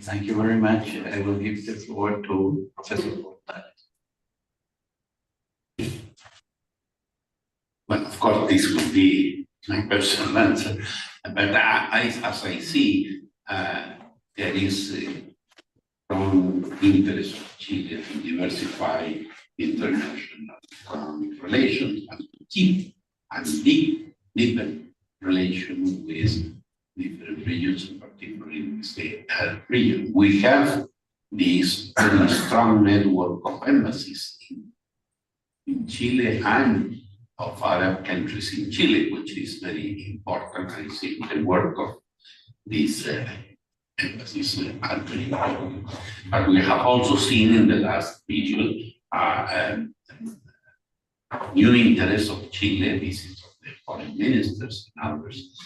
Thank you very much. I will give the floor to Professor Portales. Well, of course, this would be my personal answer, but as I see, there is a strong interest of Chile to diversify international relations and to keep and deepen relations with different regions, particularly in the region. We have this very strong network of embassies in Chile and of Arab countries in Chile, which is very important. I think the work of these embassies are very important. But we have also seen in the last period new interest of Chile, visits of the foreign ministers and others,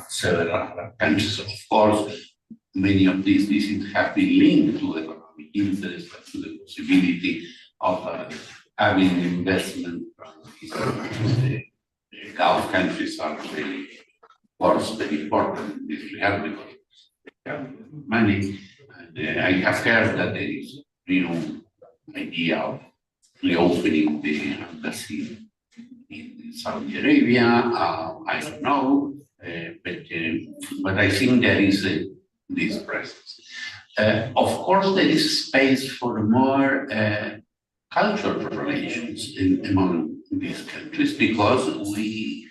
several Arab countries. Of course, many of these visits have been linked to economic interest and to the possibility of having investment from the Gulf countries are really, of course, very important in this regard because they have money. And I have heard that there is new idea of reopening the embassy in Saudi Arabia. I don't know, but I think there is this presence. Of course, there is space for more cultural relations among these countries because we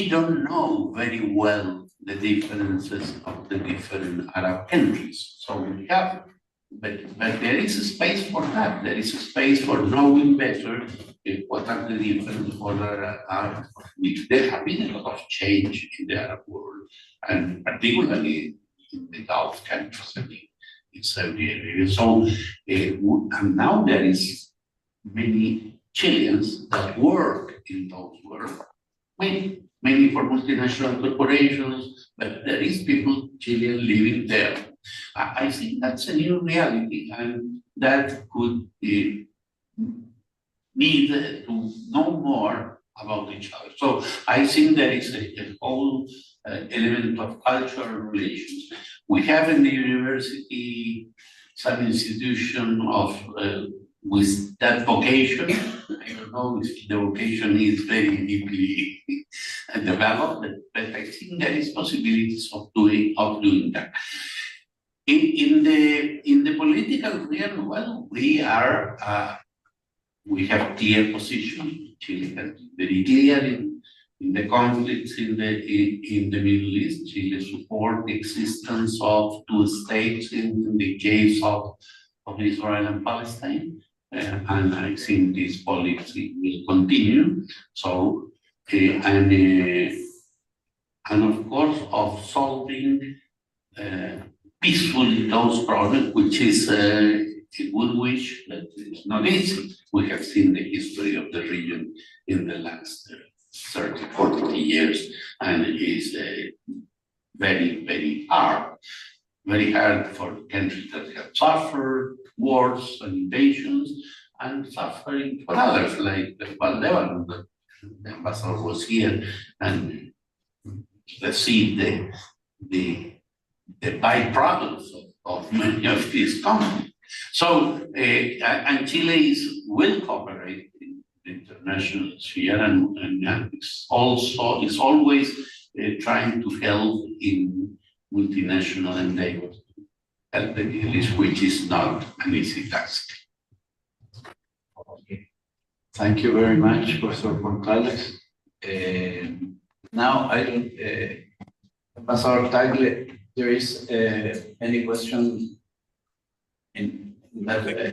don't know very well the differences of the different Arab countries. So we have, but there is a space for that. There is a space for knowing better what are the different other Arab, which there have been a lot of change in the Arab world, and particularly in the Gulf countries, I mean, in Saudi Arabia. So, and now there is many Chileans that work in those worlds, mainly for multinational corporations, but there is people, Chilean, living there. I think that's a new reality, and that could need to know more about each other. So I think there is a whole element of cultural relations. We have in the university some institution of with that vocation. I don't know if the vocation is very deeply developed, but I think there is possibilities of doing that. In the political realm, well, we have clear position. Chile has been very clear in the conflicts in the Middle East. Chile support the existence of two states in the case of Israel and Palestine. And I think this policy will continue. So, and of course, of solving peacefully those problems, which is a good wish, but it's not easy. We have seen the history of the region in the last 30, 40 years, and it is very, very hard for countries that have suffered wars and invasions, and suffering for others, like Lebanon. The ambassador was here, and received the byproducts of many of these conflicts. So, and Chile will cooperate in the international sphere, and it's always trying to help in multinational endeavors at the Middle East, which is not an easy task. Okay. Thank you very much, Professor Portales. Now, I don't, Ambassador Tagle, there is any question in that?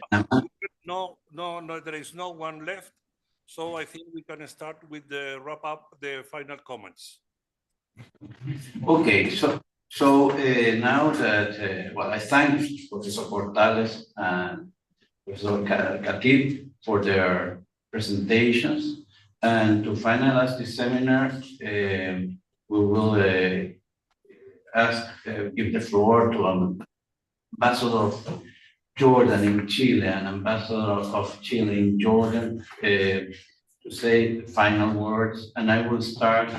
No, there is no one left. So I think we can start with the wrap up, the final comments. Okay, so now that, well, I thank Professor Portales and Professor Khatib for their presentations. And to finalize this seminar, we will give the floor to Ambassador of Jordan in Chile and Ambassador of Chile in Jordan to say the final words. And I will start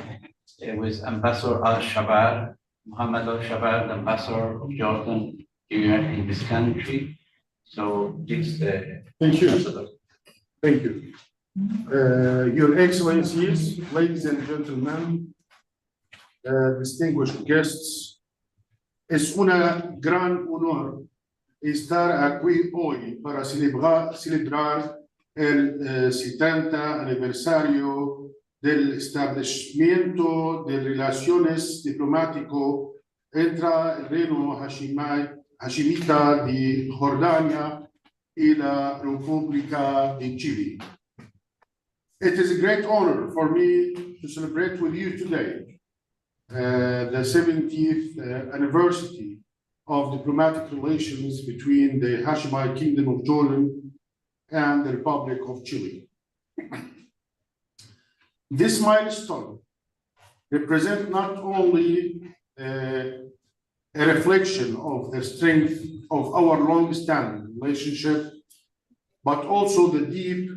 with Ambassador Al-Shabar, Mohammed Al-Shabar, the Ambassador of Jordan here in this country. So please, thank you. Thank you. Your Excellencies, ladies and gentlemen, distinguished guests, es una gran honor estar aquí hoy para celebrar el 70 aniversario del establecimiento de relaciones diplomáticas entre el reino hashimita de Jordania y la República de Chile. It is a great honor for me to celebrate with you today the 70th anniversary of diplomatic relations between the Hashemite Kingdom of Jordan and the Republic of Chile. This milestone represents not only a reflection of the strength of our long-standing relationship, but also the deep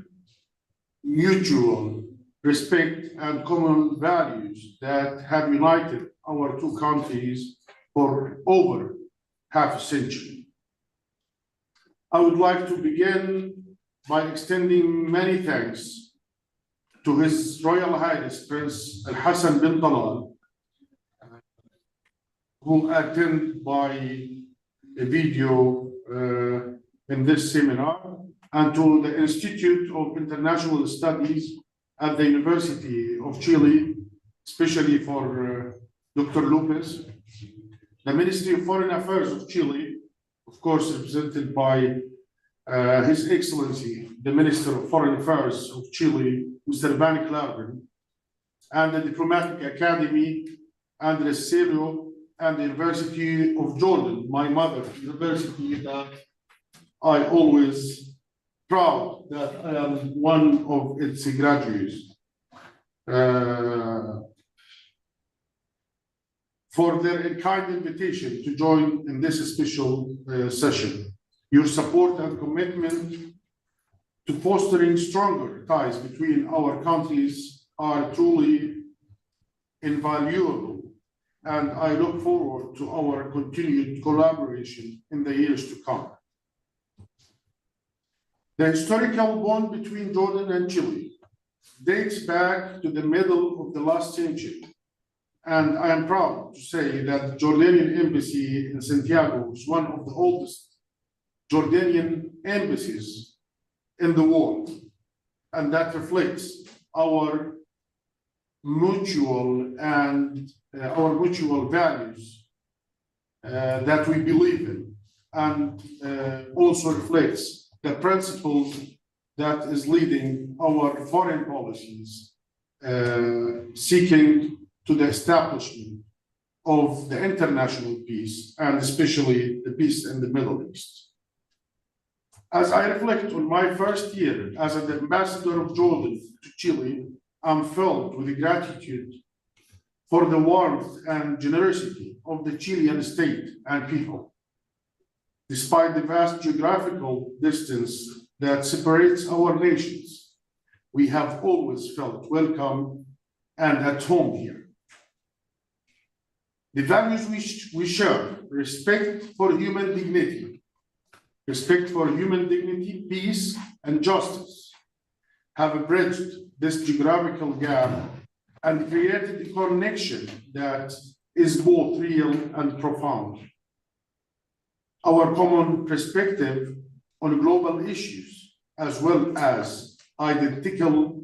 mutual respect and common values that have united our two countries for over half a century. I would like to begin by extending many thanks to His Royal Highness Prince Al-Hassan bin Talal, who attend by a video in this seminar, and to the Institute of International Studies at the University of Chile, especially for Dr. Lopez, the Ministry of Foreign Affairs of Chile, of course, represented by His Excellency, the Minister of Foreign Affairs of Chile, Mr. Van Klaven, and the Diplomatic Academy, and Aniversario, and the University of Jordan, my mother university, that I always proud that I am one of its graduates. For their kind invitation to join in this special session. Your support and commitment to fostering stronger ties between our countries are truly invaluable, and I look forward to our continued collaboration in the years to come. The historical bond between Jordan and Chile dates back to the middle of the last century, and I am proud to say that the Jordanian embassy in Santiago is one of the oldest Jordanian embassies in the world, and that reflects our mutual values that we believe in, and also reflects the principles that is leading our foreign policies, seeking to the establishment of the international peace, and especially the peace in the Middle East. As I reflect on my first year as an ambassador of Jordan to Chile, I'm filled with gratitude for the warmth and generosity of the Chilean state and people. Despite the vast geographical distance that separates our nations, we have always felt welcome and at home here. The values we share, respect for human dignity, peace, and justice, have bridged this geographical gap and created a connection that is both real and profound. Our common perspective on global issues, as well as identical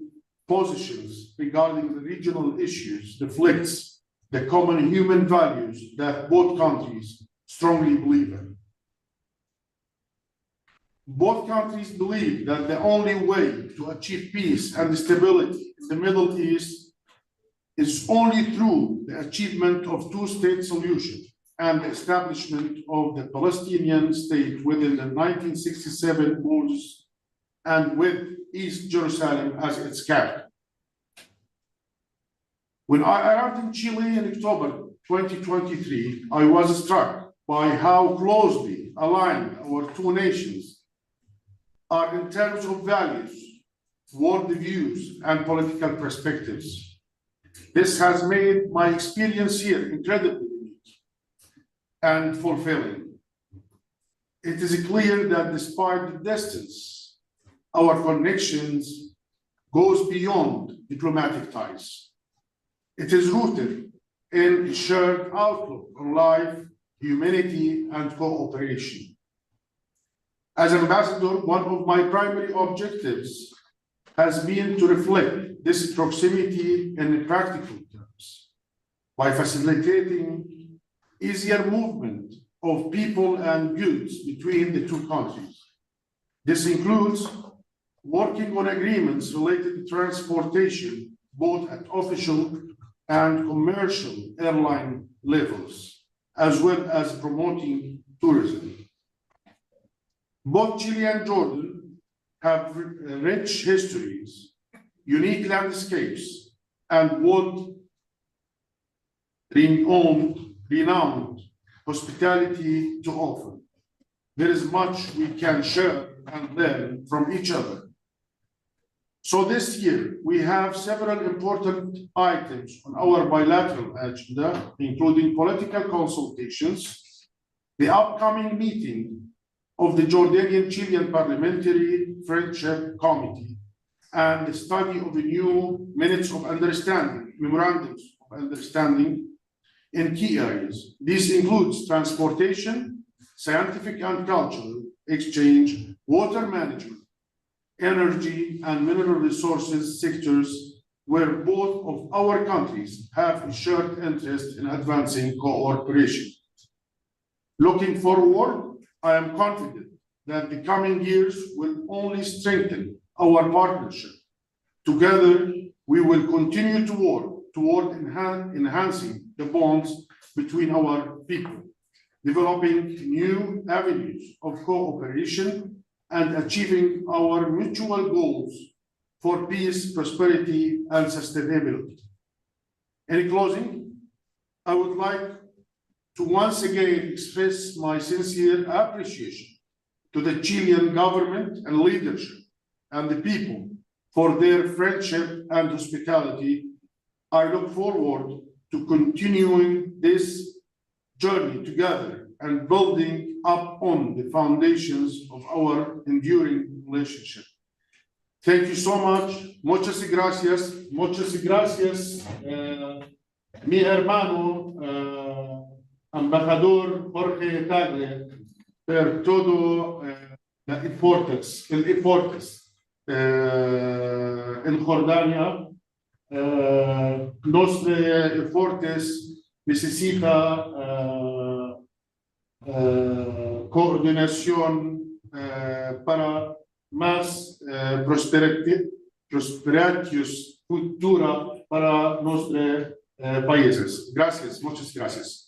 positions regarding the regional issues, reflects the common human values that both countries strongly believe in. Both countries believe that the only way to achieve peace and stability in the Middle East is only through the achievement of two-state solution and the establishment of the Palestinian state within the 1967 borders and with East Jerusalem as its capital. When I arrived in Chile in October 2023, I was struck by how closely aligned our two nations are in terms of values, worldviews, and political perspectives. This has made my experience here incredibly unique and fulfilling. It is clear that despite the distance, our connections goes beyond diplomatic ties. It is rooted in a shared outlook on life, humanity, and cooperation. As ambassador, one of my primary objectives has been to reflect this proximity in practical terms by facilitating easier movement of people and goods between the two countries. This includes working on agreements related to transportation, both at official and commercial airline levels, as well as promoting tourism. Both Chile and Jordan have rich histories, unique landscapes, and world-renowned hospitality to offer. There is much we can share and learn from each other. So this year, we have several important items on our bilateral agenda, including political consultations, the upcoming meeting of the Jordanian-Chilean Parliamentary Friendship Committee, and the study of the new minutes of understanding, memorandums of understanding in key areas. This includes transportation, scientific and cultural exchange, water management, energy and mineral resources sectors where both of our countries have a shared interest in advancing cooperation. Looking forward, I am confident that the coming years will only strengthen our partnership. Together, we will continue to work toward enhancing the bonds between our people, developing new avenues of cooperation, and achieving our mutual goals for peace, prosperity, and sustainability. In closing, I would like to once again express my sincere appreciation to the Chilean government and leadership and the people for their friendship and hospitality. I look forward to continuing this journey together and building up on the foundations of our enduring relationship. Thank you so much. Muchas gracias. Muchas gracias, mi hermano, embajador Jorge Tagle, per todo el esfuerzos en Jordania. Nuestros esfuerzos necesita coordinación para más prosperidad futura para nuestros países. Gracias, muchas gracias.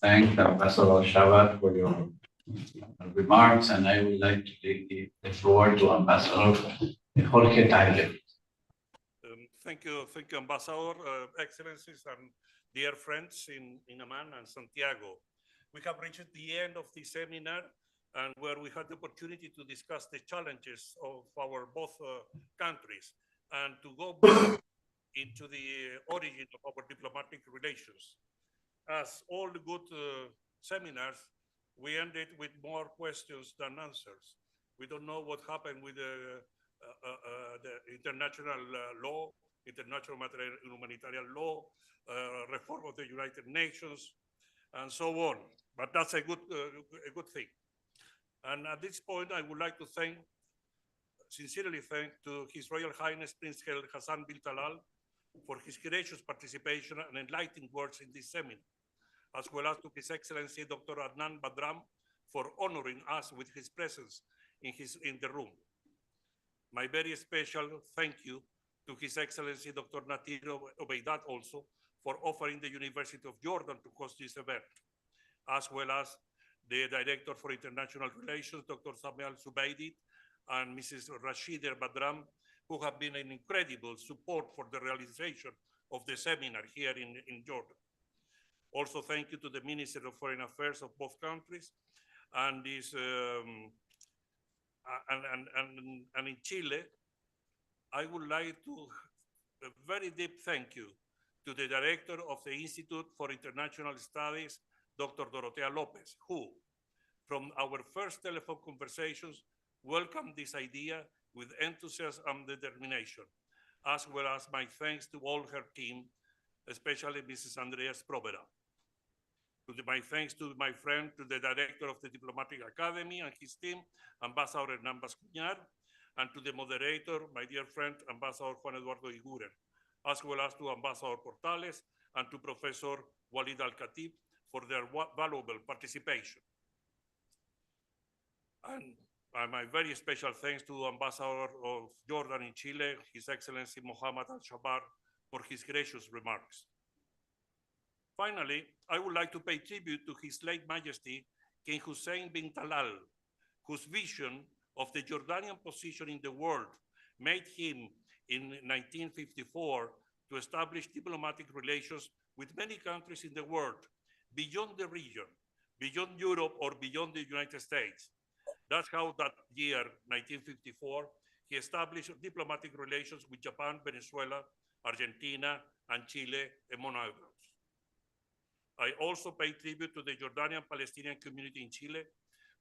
Thank Ambassador Shabat for your remarks, and I would like to take the floor to Ambassador Jorge Tagle. Thank you, Ambassador, Excellencies, and dear friends in Amman and Santiago. We have reached the end of the seminar, and where we had the opportunity to discuss the challenges of our both countries and to go back into the origin of our diplomatic relations. As all the good seminars, we ended with more questions than answers. We don't know what happened with the international law, international humanitarian law, reform of the United Nations, and so on. But that's a good thing. And at this point, I would like to sincerely thank to His Royal Highness Prince Hassan bin Talal for his gracious participation and enlightening words in this seminar, as well as to His Excellency Dr. Adnan Badram for honoring us with his presence in the room. My very special thank you to His Excellency Dr. Natir Obeidat also for offering the University of Jordan to host this event, as well as the Director for International Relations, Dr. Samuel Zubaidi, and Mrs. Rashida Badram, who have been an incredible support for the realization of the seminar here in Jordan. Also, thank you to the Minister of Foreign Affairs of both countries, and this and in Chile. I would like to a very deep thank you to the Director of the Institute for International Studies, Dr. Dorotea Lopez, who, from our first telephone conversations, welcomed this idea with enthusiasm and determination, as well as my thanks to all her team, especially Mrs. Andrea Sprovera. My thanks to my friend, to the Director of the Diplomatic Academy and his team, Ambassador Hernán Bascuñar, and to the moderator, my dear friend, Ambassador Juan Eduardo Iguren, as well as to Ambassador Portales and to Professor Walid Al-Khatib for their valuable participation. And my very special thanks to Ambassador of Jordan in Chile, His Excellency Mohammed Al-Shabar, for his gracious remarks. Finally, I would like to pay tribute to His late Majesty, King Hussein bin Talal, whose vision of the Jordanian position in the world made him in 1954 to establish diplomatic relations with many countries in the world, beyond the region, beyond Europe or beyond the United States. That's how that year, 1954, he established diplomatic relations with Japan, Venezuela, Argentina, and Chile, among others. I also pay tribute to the Jordanian Palestinian community in Chile,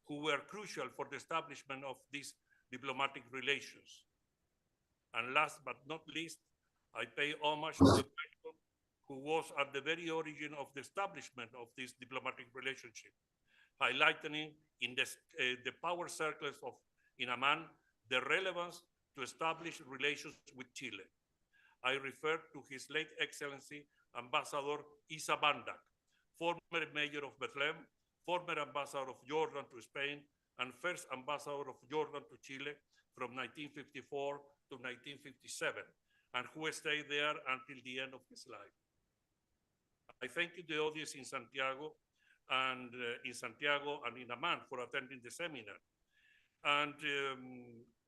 who were crucial for the establishment of these diplomatic relations. And last but not least, I pay homage to the person who was at the very origin of the establishment of this diplomatic relationship, highlighting in the power circles in Amman the relevance to establish relations with Chile. I refer to His late Excellency Ambassador Isa Bandak, former mayor of Bethlehem, former ambassador of Jordan to Spain, and first ambassador of Jordan to Chile from 1954 to 1957, and who stayed there until the end of his life. I thank the audience in Santiago and in Amman for attending the seminar. And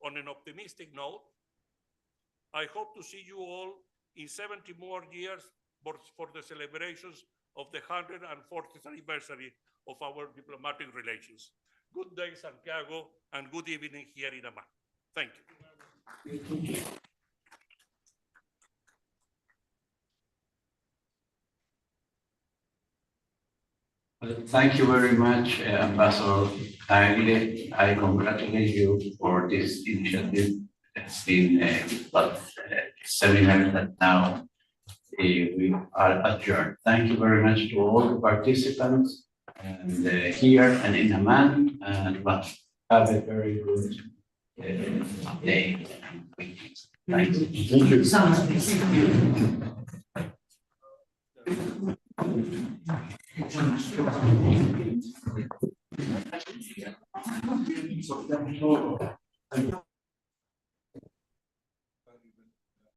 on an optimistic note, I hope to see you all in 70 more years for the celebrations of the 140th anniversary of our diplomatic relations. Good day, Santiago, and good evening here in Amman. Thank you. Thank you very much, Ambassador Tagle. I congratulate you for this initiative. It's been a seminar that now we are adjourned. Thank you very much to all the participants and here and in Amman, and have a very good day. Thank you. Thank you.